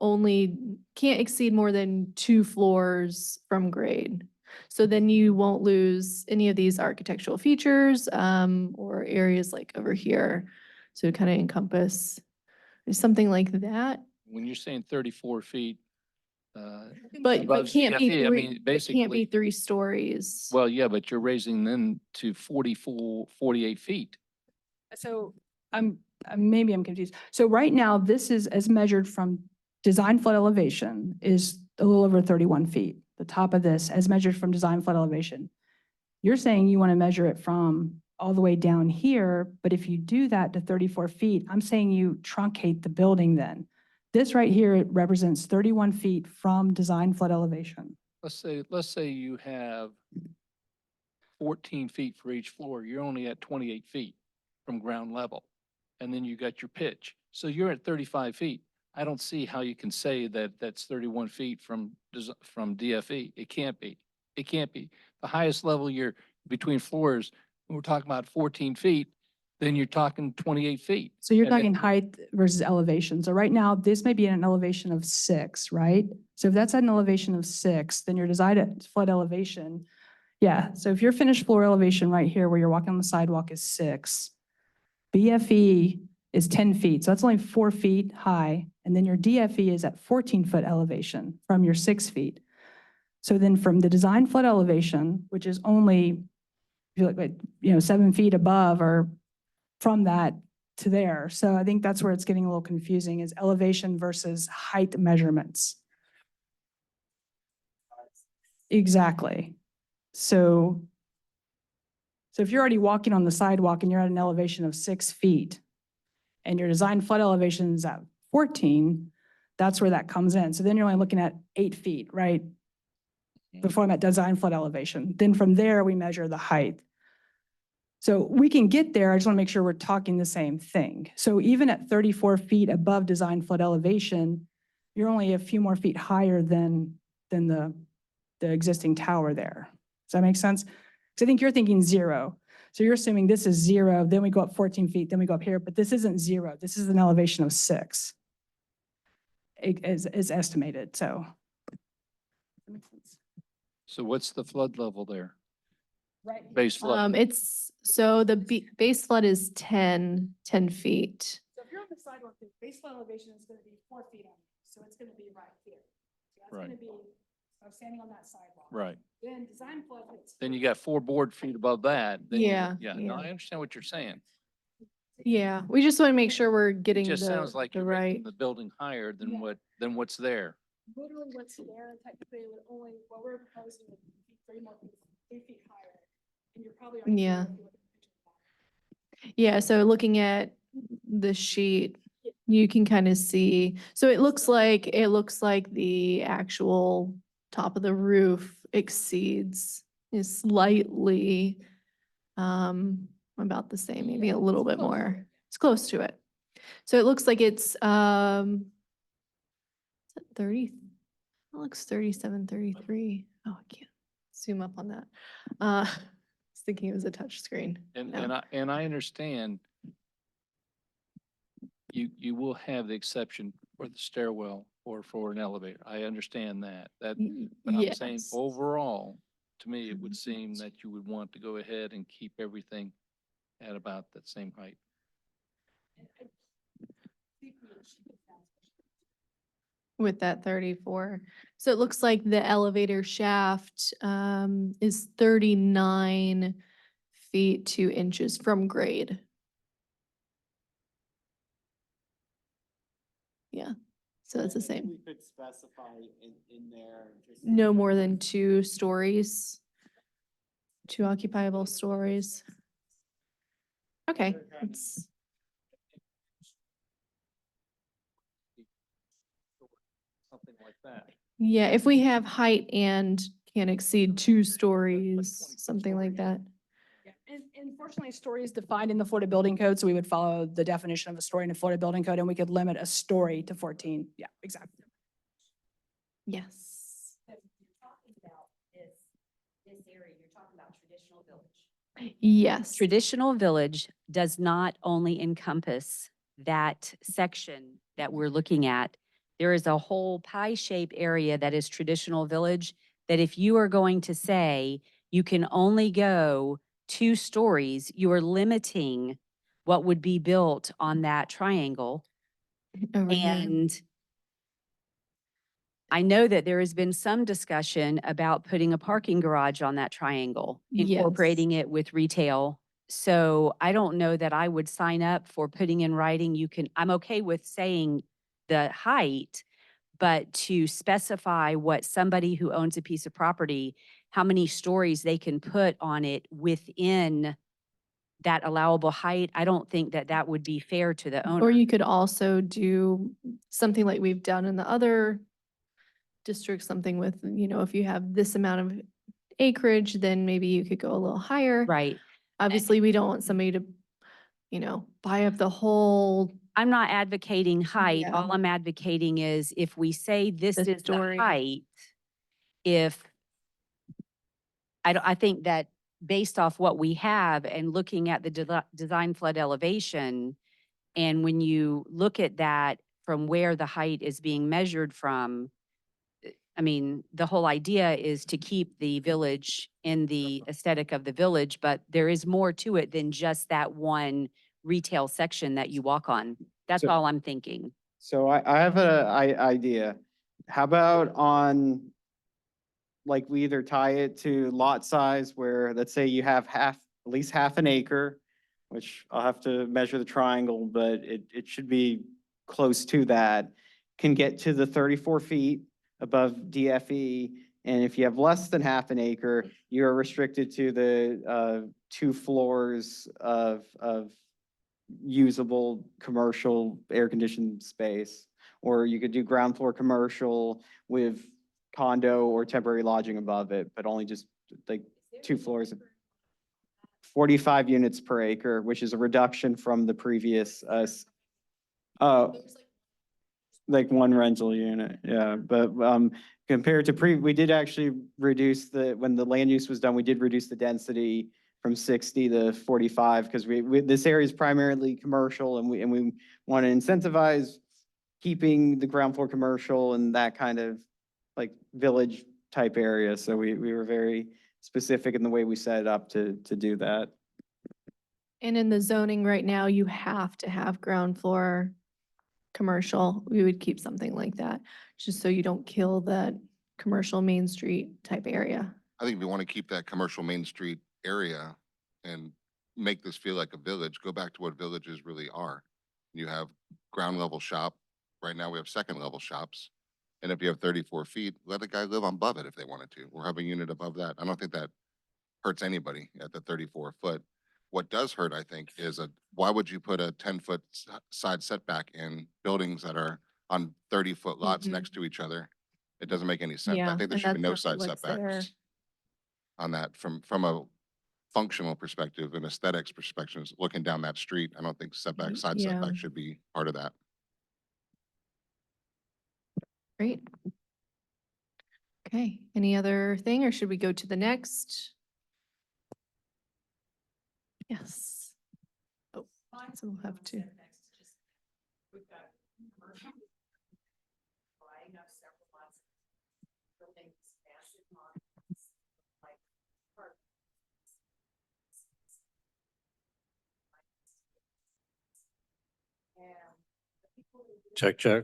only can't exceed more than 2 floors from grade. So then you won't lose any of these architectural features, or areas like over here. So kind of encompass something like that. When you're saying 34 feet, But above can't be CFE, I three, mean, it can't basically, be 3 stories. well, yeah, but you're raising them to 48 feet. So maybe I'm confused. So right now, this is as measured from design flood elevation is a little over 31 feet. The top of this as measured from design flood elevation. You're saying you want to measure it from all the way down here, but if you do that to 34 feet, I'm saying you truncate the building then. This right here, it represents 31 feet from design flood elevation. Let's say you have 14 feet for each floor. You're only at 28 feet from ground level. And then you got your pitch. So you're at 35 feet. I don't see how you can say that that's 31 feet from DFE. It can't be. It can't be. The highest level you're between floors, when we're talking about 14 feet, then you're talking 28 feet. So you're And then- talking height versus elevation. So right now, this may be at an elevation of 6, right? So if that's at an elevation of 6, then your design flood elevation, yeah. So if your finished floor elevation right here where you're walking on the sidewalk is 6, BFE is 10 feet. So that's only 4 feet high. And then your DFE is at 14-foot elevation from your 6 feet. So then from the design flood elevation, which is only, if you look at, 7 feet above or from that to there. So I think that's where it's getting a little confusing is elevation versus height measurements. Exactly. So if you're already walking on the sidewalk and you're at an elevation of 6 feet and your design flood elevation is at 14, that's where that comes in. So then you're only looking at 8 feet, right? Before I'm at design flood elevation. Then from there, we measure the height. So we can get there. I just want to make sure we're talking the same thing. So even at 34 feet above design flood elevation, you're only a few more feet higher than the existing tower there. Does that make sense? Because I think you're thinking 0. So you're assuming this is 0, then we go up 14 feet, then we go up here, but this isn't 0. This is an elevation of 6. It is estimated, so. That makes sense. So what's the flood level there? Right. Base flood? So the base flood is 10 feet. So if you're on the sidewalk, the base flood elevation is going to be 4 feet on you. So it's going to be right here. So that's going Right. to be, I'm standing on that sidewalk. Right. Then design flood hits. Then you got 4 board feet above that. then you- Yeah, Yeah, yeah. no, I understand what you're saying. Yeah, we just want to make sure we're It getting just sounds the like you're right. making the building higher than Yeah. what's there. Literally what's there, technically, it would only, what we're proposing would be 3 feet higher. And you're probably. already Yeah. there if you look at the picture. Yeah, so looking at the sheet, you can kind of see, so it looks like the actual top of the roof is slightly about the same, maybe a little bit more. It's close to it. So it looks like it's is it 30? It looks 37, 33. Oh, I can't zoom up on that. I was thinking it was a touch screen. And, No. and I understand you will have the exception for the stairwell or for an elevator. I understand that. But I'm saying Yes. overall, to me, it would seem that you would want to go ahead and keep everything at about that same height. With that 34. So it looks like the elevator shaft is 39 feet 2 inches from grade. Yeah, so it's the same. We could specify in there. just- No more than 2 stories, 2 occupiable stories. Okay, it's, Something like that. yeah, if we have height and can't exceed 2 stories, something like that. Yeah, and fortunately, story is defined in the Florida Building Code, so we would follow the definition of a story in the Florida Building Code, and we could limit a story to 14. Yeah, exactly. Yes. You're talking about this area, you're talking about traditional village. Yes. Traditional village does not only encompass that section that we're looking at. There is a whole pie-shaped area that is traditional village, that if you are going to say you can only go 2 stories, you are limiting what would be built on that triangle. Over here. And I know that there has been some discussion about putting a parking garage on that triangle, Yes. incorporating it with retail. So I don't know that I would sign up for putting in writing, I'm okay with saying the height, but to specify what somebody who owns a piece of property, how many stories they can put on it within that allowable height, I don't think that that would be fair to the owner. Or you could also do something like we've done in the other districts, something with, if you have this amount of acreage, then maybe you could go a little higher. Right. Obviously, we don't want somebody to, buy up the whole, I'm not advocating height. Yeah. All I'm advocating is if we say this The is the story. height, I think that based off what we have and looking at the design flood elevation, and when you look at that from where the height is being measured from, I mean, the whole idea is to keep the village in the aesthetic of the village, but there is more to it than just that one retail section that you walk on. That's So- all I'm thinking. So I have idea. How about on, like, we either tie it to lot size where, let's say you have at least half an acre, which I'll have to measure the triangle, but it should be close to that, can get to the 34 feet above DFE. And if you have less than half an acre, you're restricted to the 2 floors of usable commercial air-conditioned space. Or you could do ground floor commercial with condo or temporary lodging above it, but only just like 2 floors. 45 units per acre, which is a reduction from the previous, like 1 rental unit, yeah, but, compared to we did actually reduce when the land use was done, we did reduce the density from 60 to 45, because this area is primarily commercial, and we want to incentivize keeping the ground floor commercial and that kind of like village type area. So we were very specific in the way we set it up to do that. and in the zoning right now, you have to have ground floor commercial. We would keep something like that, just so you don't kill that commercial Main Street type area. I think we want to keep that commercial Main Street area and make this feel like a village, go back to what villages really are. You have ground level shop. Right now, we have second level shops. And if you have 34 feet, let a guy live above it if they wanted to, or have a unit above that. I don't think that hurts anybody at the 34 foot. What does hurt, I think, is why would you put a 10-foot side setback in buildings that are on 30-foot lots Mhm. next to each other? It doesn't make any sense. Yeah, I think there and should be no that's side roughly what's there. setbacks on that from a functional perspective and aesthetics perspective, looking down that street. I don't think side Yeah. setback should be part of that. Great. Okay, any other thing, or should we go to the next? Yes. Oh, so we'll have to. Check, check.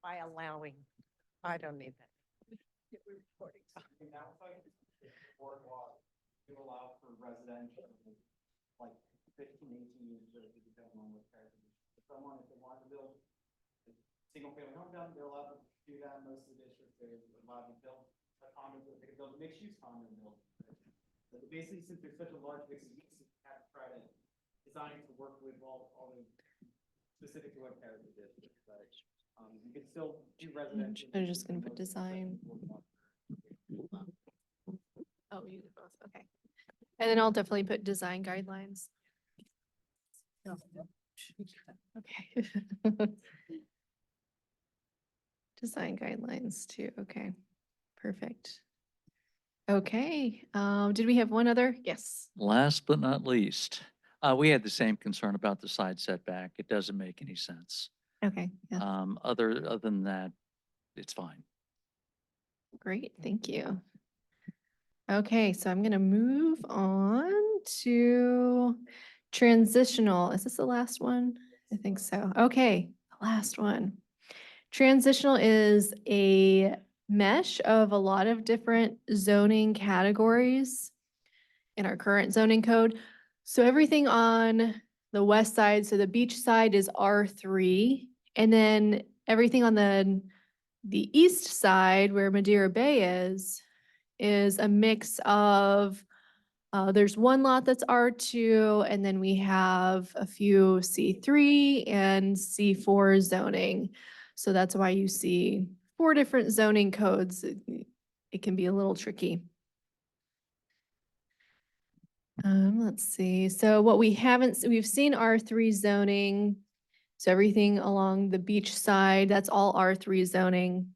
By allowing, I don't need that. Boardwalk to allow for residential, like 15, 18 years old, depending on what character. If someone, if they want to build a single family home down, they're allowed to do that. Most of the districts, they're allowed to build a condo, they can build a mixed use condo building. But basically, since there's such a large mix of uses, you have to try to design to work with all the specific to what character district, but you can still do residential. I'm just gonna put design. Oh, you did both, okay. And then I'll definitely put design guidelines. Okay. Design guidelines too, okay, perfect. Okay, did we have one other? Yes. Last but not least, we had the same concern about the side setback. It doesn't make any sense. Okay, yeah, Other than that, it's fine. great, thank you. Okay, so I'm gonna move on to transitional. Is this the last one? I think so. Okay, the last one. Transitional is a mesh of a lot of different zoning categories in our current zoning code. So everything on the west side, so the beach side is R3, and then everything on the east side where Madeira Bay is a mix of, there's one lot that's R2, and then we have a few C3 and C4 zoning. So that's why you see 4 different zoning codes. It can be a little tricky. Let's see. So what we haven't, we've seen R3 zoning. So everything along the beach side, that's all R3 zoning.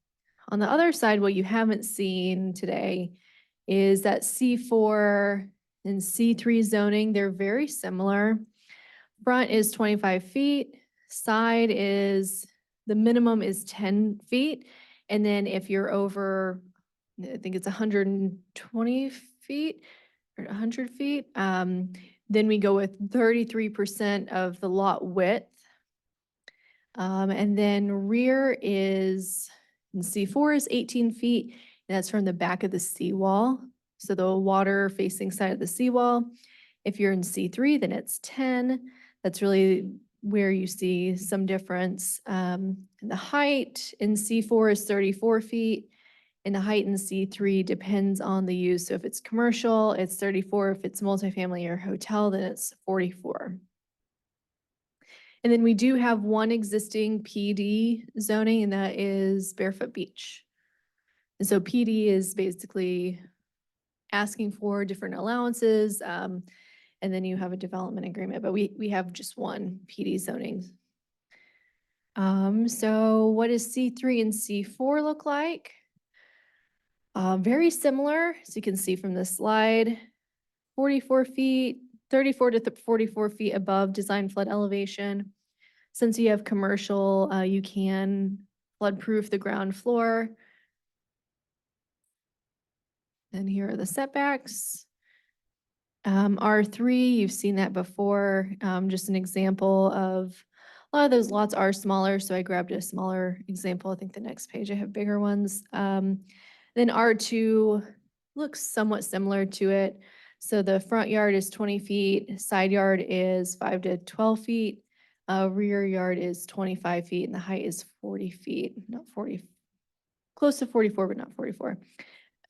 On the other side, what you haven't seen today is that C4 and C3 zoning, they're very similar. Front is 25 feet, side is, the minimum is 10 feet. And then if you're over, I think it's 120 feet or 100 feet, then we go with 33% of the lot width. And then rear is, in C4 is 18 feet, and that's from the back of the seawall. So the water facing side of the seawall. If you're in C3, then it's 10. That's really where you see some difference. And the height in C4 is 34 feet, and the height in C3 depends on the use. So if it's commercial, it's 34. If it's multifamily or hotel, then it's 44. And then we do have one existing PD zoning, and that is Barefoot Beach. And so PD is basically asking for different allowances, and then you have a development agreement, but we have just one PD zoning. So what does C3 and C4 look like? Very similar, as you can see from this slide, 44 feet, 34 to 44 feet above design flood elevation. Since you have commercial, you can flood-proof the ground floor. And here are the setbacks. R3, you've seen that before. Just an example of, a lot of those lots are smaller, so I grabbed a smaller example. I think the next page I have bigger ones. Then R2 looks somewhat similar to it. So the front yard is 20 feet, side yard is 5 to 12 feet. Rear yard is 25 feet and the height is 40 feet, not 40, close to 44, but not 44.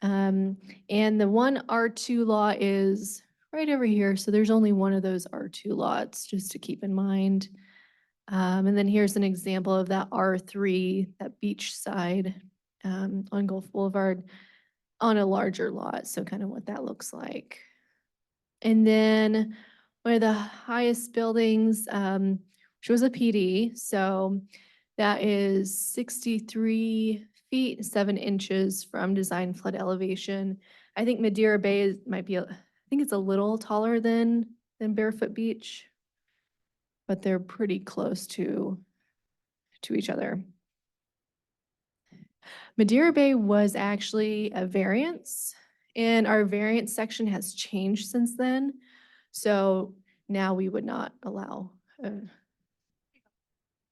And the one R2 lot is right over here. So there's only one of those R2 lots, just to keep in mind. And then here's an example of that R3, that beach side on Gulf Boulevard on a larger lot. So kind of what that looks like. And then one of the highest buildings, which was a PD. So that is 63 feet, 7 inches from design flood elevation. I think Madeira Bay might be, I think it's a little taller than Barefoot Beach, but they're pretty close to each other. Madeira Bay was actually a variance, and our variance section has changed since then. So now we would not allow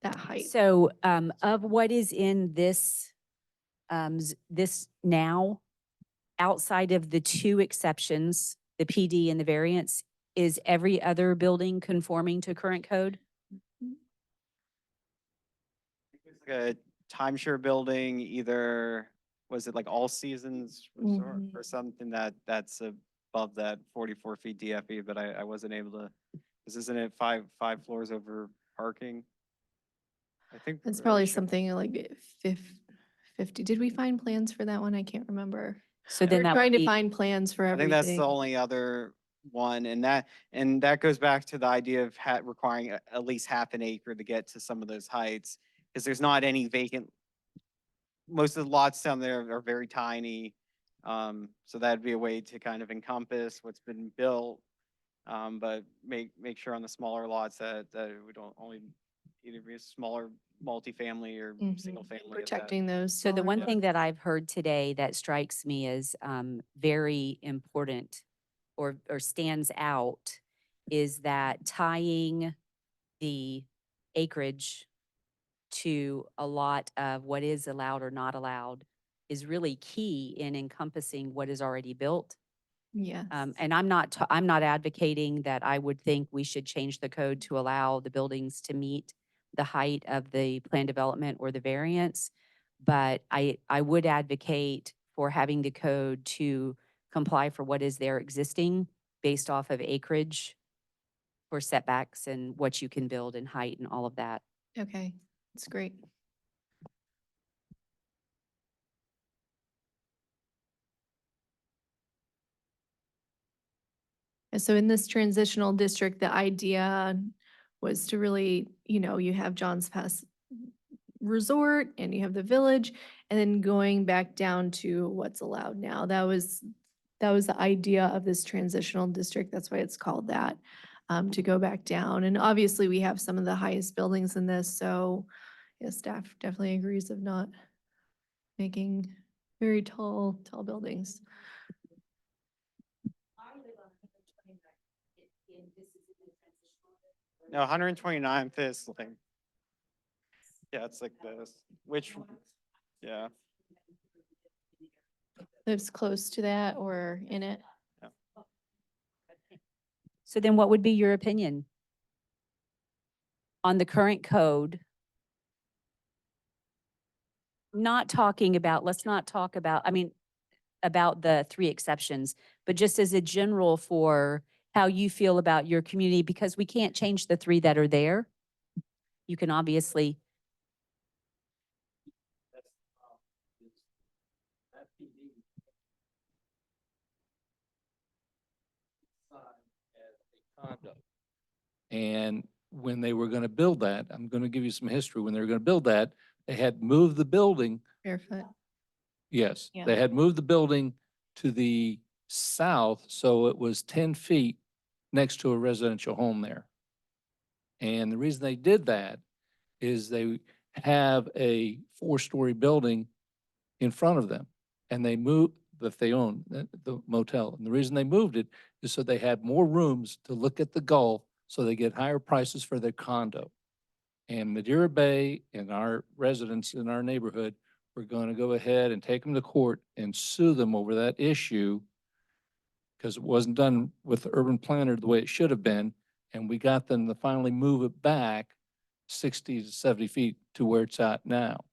that height. So of what is in this, this now, outside of the 2 exceptions, the PD and the variance, is every other building conforming to current code? Like a timeshare building, either, was it like All Seasons Resort or something that's above that 44 feet DFE, but I wasn't able to, this isn't it five floors over parking? I think. It's probably something like 50. Did we find plans for that one? I can't remember. So We're then that trying would to be, find plans for I everything. think that's the only other one, and that goes back to the idea of requiring at least half an acre to get to some of those heights, because there's not any vacant. Most of the lots down there are very tiny, so that'd be a way to kind of encompass what's been built, but make sure on the smaller lots that we don't only either be a smaller multifamily or single family. Protecting those. so the smaller one lots. thing that I've heard today that strikes me as very important or stands out is that tying the acreage to a lot of what is allowed or not allowed is really key in encompassing what is already built. Yes. And I'm not advocating that I would think we should change the code to allow the buildings to meet the height of the plan development or the variance. But I would advocate for having the code to comply for what is there existing based off of acreage for setbacks and what you can build and height and all of that. Okay, that's great. And so in this transitional district, the idea was to really, you have John's Pass Resort and you have the village, and then going back down to what's allowed now. That was the idea of this transitional district. That's why it's called that, to go back down. And obviously, we have some of the highest buildings in this, so yeah, staff definitely agrees of not making very tall buildings. No, 129th is like, yeah, it's like this, which, yeah. Lives close to that or in it. So then what would be your opinion on the current code? Let's not talk about, about the 3 exceptions, but just as a general for how you feel about your community, because we can't change the 3 that are there. You can obviously. Condo. And when they were gonna build that, I'm gonna give you some history. When they were gonna build that, they had moved the building. Barefoot. Yes, Yeah. they had moved the building to the south, so it was 10 feet next to a residential home there. And the reason they did that is they have a 4-story building in front of them. And they moved, that they own, the motel. And the reason they moved it is so they had more rooms to look at the Gulf, so they get higher prices for their condo. And Madeira Bay and our residents in our neighborhood were going to go ahead and take them to court and sue them over that issue because it wasn't done with the urban planner the way it should have been. And we got them to finally move it back 60 to 70 feet to where it's at now.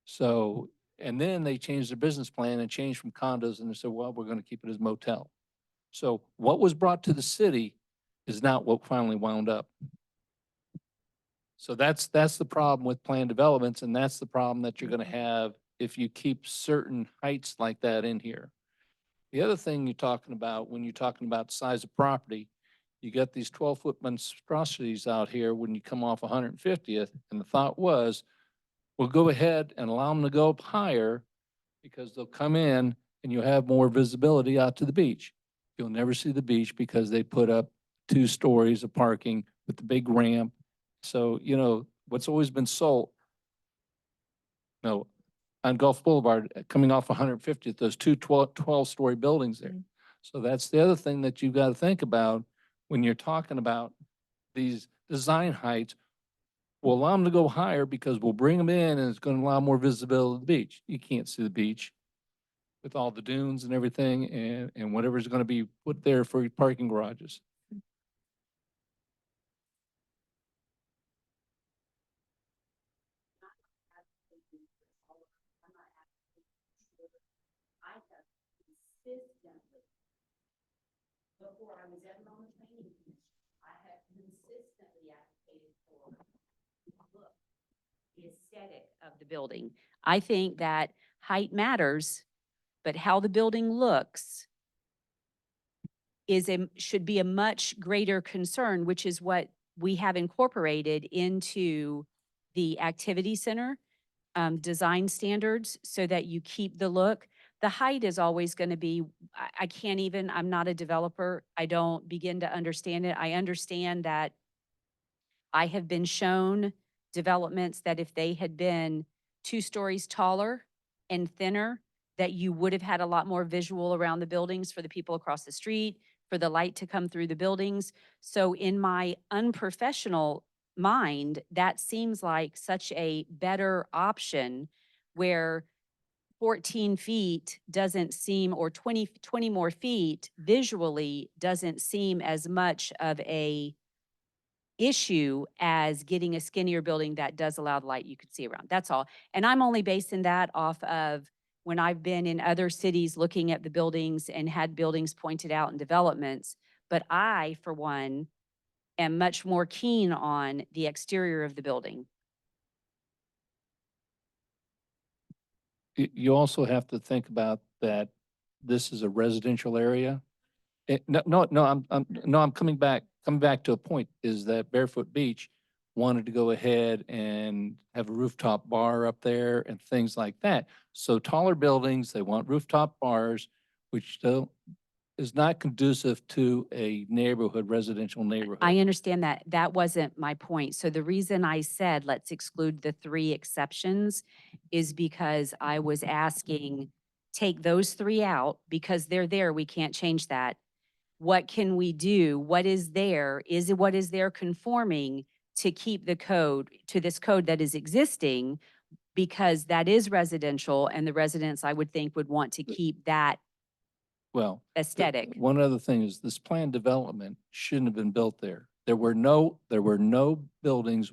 So, and then they changed their business plan and changed from condos and they said, well, we're going to keep it as motel. So what was brought to the city is not what finally wound up. So that's the problem with planned developments, and that's the problem that you're gonna have if you keep certain heights like that in here. The other thing you're talking about, when you're talking about size of property, you got these 12-foot monstrosities out here when you come off 150th, and the thought was, we'll go ahead and allow them to go up higher because they'll come in and you'll have more visibility out to the beach. You'll never see the beach because they put up 2 stories of parking with the big ramp. So, what's always been sold, on Gulf Boulevard, coming off 150th, those 2 12-story buildings there. So that's the other thing that you've got to think about when you're talking about these design heights. We'll allow them to go higher because we'll bring them in and it's going to allow more visibility of the beach. You can't see the beach with all the dunes and everything and whatever's going to be put there for your parking garages. I have consistently, before I was ever on the planning commission, I have consistently advocated for, look, the aesthetic of the building. I think that height matters, but how the building looks should be a much greater concern, which is what we have incorporated into the activity center design standards so that you keep the look. The height is always going to be, I can't even, I'm not a developer. I don't begin to understand it. I understand that I have been shown developments that if they had been 2 stories taller and thinner, that you would have had a lot more visual around the buildings for the people across the street, for the light to come through the buildings. So in my unprofessional mind, that seems like such a better option where 14 feet doesn't seem, or 20 more feet visually doesn't seem as much of a issue as getting a skinnier building that does allow the light you could see around. That's all. And I'm only basing that off of when I've been in other cities looking at the buildings and had buildings pointed out in developments. But I, for one, am much more keen on the exterior of the building. You also have to think about that this is a residential area. I'm coming back to a point is that Barefoot Beach wanted to go ahead and have a rooftop bar up there and things like that. So taller buildings, they want rooftop bars, which still is not conducive to a neighborhood, residential neighborhood. I understand that. That wasn't my point. So the reason I said let's exclude the 3 exceptions is because I was asking, take those 3 out because they're there. We can't change that. What can we do? What is there? What is there conforming to keep the code, to this code that is existing? Because that is residential and the residents, I would think, would want to keep that Well, aesthetic. one other thing is this planned development shouldn't have been built there. There were no buildings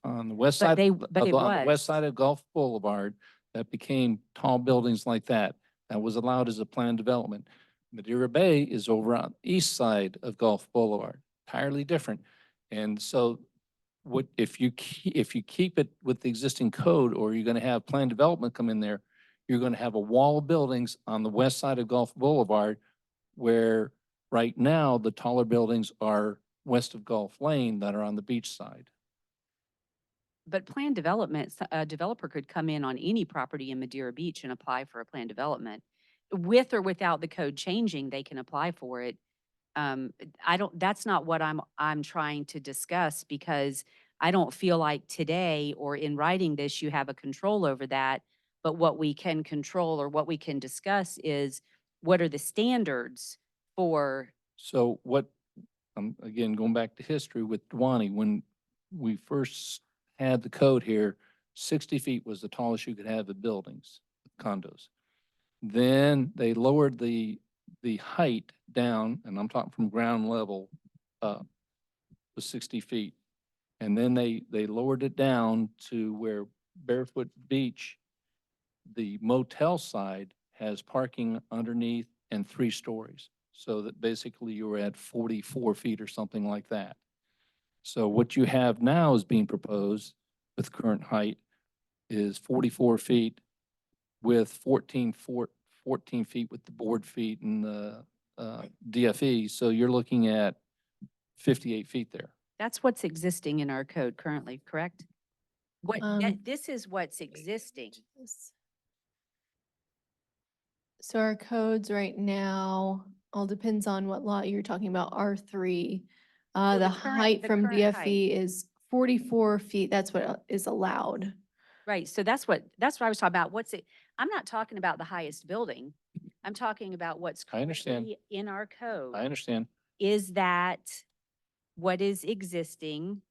on the west But side. they, on but it the west was. side of Gulf Boulevard that became tall buildings like that. That was allowed as a planned development. Madeira Bay is over on the east side of Gulf Boulevard, entirely different. And so what, if you keep it with the existing code, or you're gonna have planned development come in there, you're gonna have a wall of buildings on the west side of Gulf Boulevard, where right now the taller buildings are west of Gulf Lane that are on the beach side. But planned development, a developer could come in on any property in Madeira Beach and apply for a planned development. With or without the code changing, they can apply for it. That's not what I'm trying to discuss because I don't feel like today or in writing this, you have a control over that. But what we can control or what we can discuss is what are the standards for, So what, again, going back to history with Dwani, when we first had the code here, 60 feet was the tallest you could have in buildings, condos. Then they lowered the height down, and I'm talking from ground level up, to 60 feet. And then they lowered it down to where Barefoot Beach, the motel side, has parking underneath and 3 stories. So that basically you were at 44 feet or something like that. So what you have now is being proposed with current height is 44 feet with 14 feet with the board feet and the DFE. So you're looking at 58 feet there. that's what's existing in our code currently, correct? This is what's existing. So our codes right now, all depends on what lot you're talking about, R3. Well, The the current- height the from current DFE is 44 feet. That's what is allowed. Right, so that's what I was talking about. I'm not talking about the highest building. I'm talking about what's I understand. currently in our code. I understand. Is that what is existing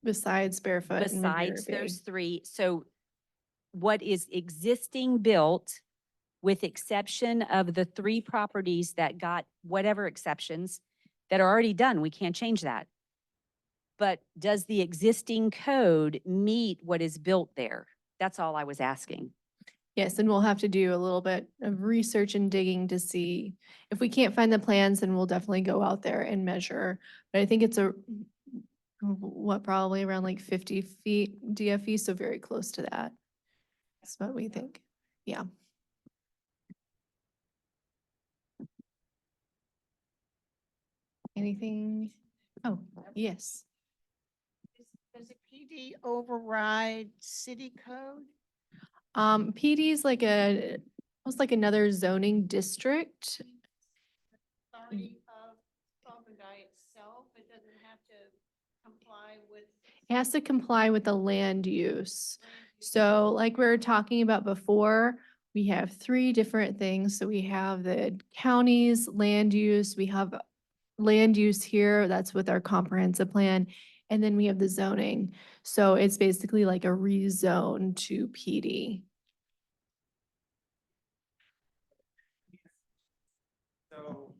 Besides Barefoot and Madeira besides Bay. those 3? So what is existing built, with exception of the 3 properties that got whatever exceptions that are already done, we can't change that. But does the existing code meet what is built there? That's all I was asking. Yes, and we'll have to do a little bit of research and digging to see. If we can't find the plans, then we'll definitely go out there and measure. But I think it's probably around like 50 feet DFE, so very close to that. That's what we think. Yeah. Anything? Oh, yes. Does a PD override city code? PD is like almost like another zoning district. Authority of Salvador itself, it doesn't have to comply with. It has to comply with the land use. So like we were talking about before, we have three different things. So we have the county's land use, we have land use here, that's with our comprehensive plan, and then we have the zoning. So it's basically like a rezone to PD.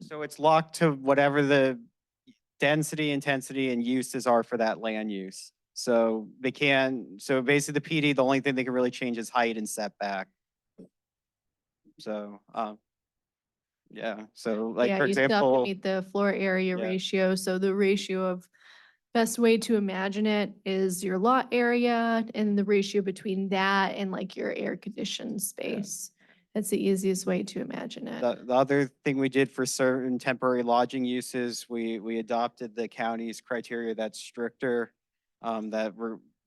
So it's locked to whatever the density, intensity, and uses are for that land use. So they can, so basically the PD, the only thing they can really change is height and setback. So, yeah, so like, Yeah, for you still have to example, meet the floor area Yeah. ratio. So the ratio of, best way to imagine it is your lot area and the ratio between that and like your air conditioned space. That's the easiest way to imagine it. the other thing we did for certain temporary lodging uses, we adopted the county's criteria that's stricter, that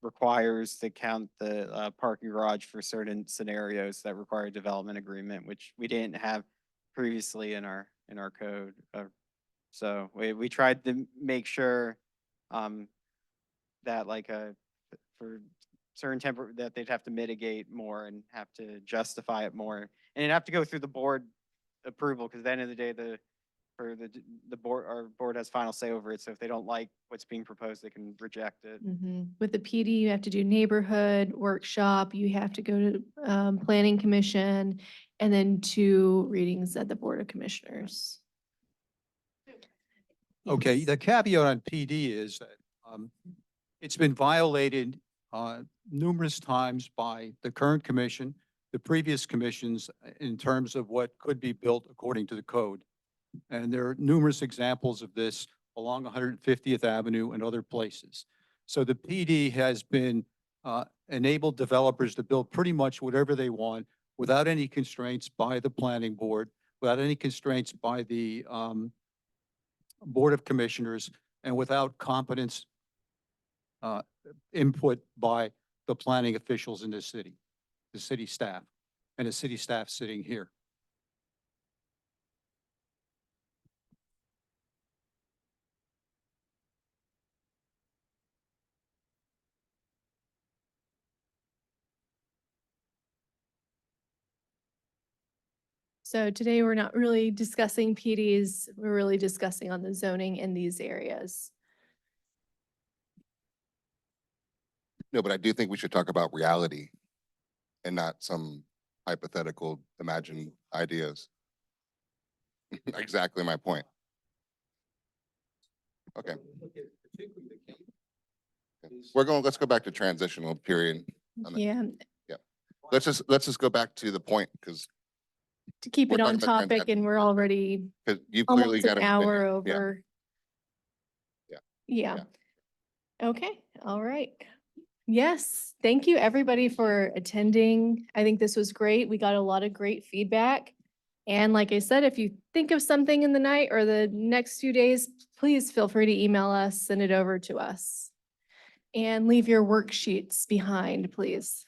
requires to count the parking garage for certain scenarios that require a development agreement, which we didn't have previously in our code. So we tried to make sure that like for certain that they'd have to mitigate more and have to justify it more. And it'd have to go through the board approval, because at the end of the day, the board, our board has final say over it. So if they don't like what's being proposed, they can reject it. With the PD, you have to do neighborhood workshop, you have to go to planning commission, and then 2 readings at the Board of Commissioners. Okay, Yes. the caveat on PD is that it's been violated numerous times by the current commission, the previous commissions, in terms of what could be built according to the code. And there are numerous examples of this along 150th Avenue and other places. So the PD has been enabled developers to build pretty much whatever they want without any constraints by the planning board, without any constraints by the Board of Commissioners, and without competence input by the planning officials in the city staff, and the city staff sitting here. So today we're not really discussing PDs, we're really discussing on the zoning in these areas. No, but I do think we should talk about reality and not some hypothetical imagined ideas. Exactly my point. Okay. Let's go back to transitional period. on the- Yeah, Let's just go back to the point, because to keep We're it on talking about topic, and we're already you clearly almost got an an hour opinion. over. Yeah. Yeah. Okay, all right. Yes, thank you, everybody, for attending. I think this was great. We got a lot of great feedback. And like I said, if you think of something in the night or the next few days, please feel free to email us, send it over to us. And leave your worksheets behind, please.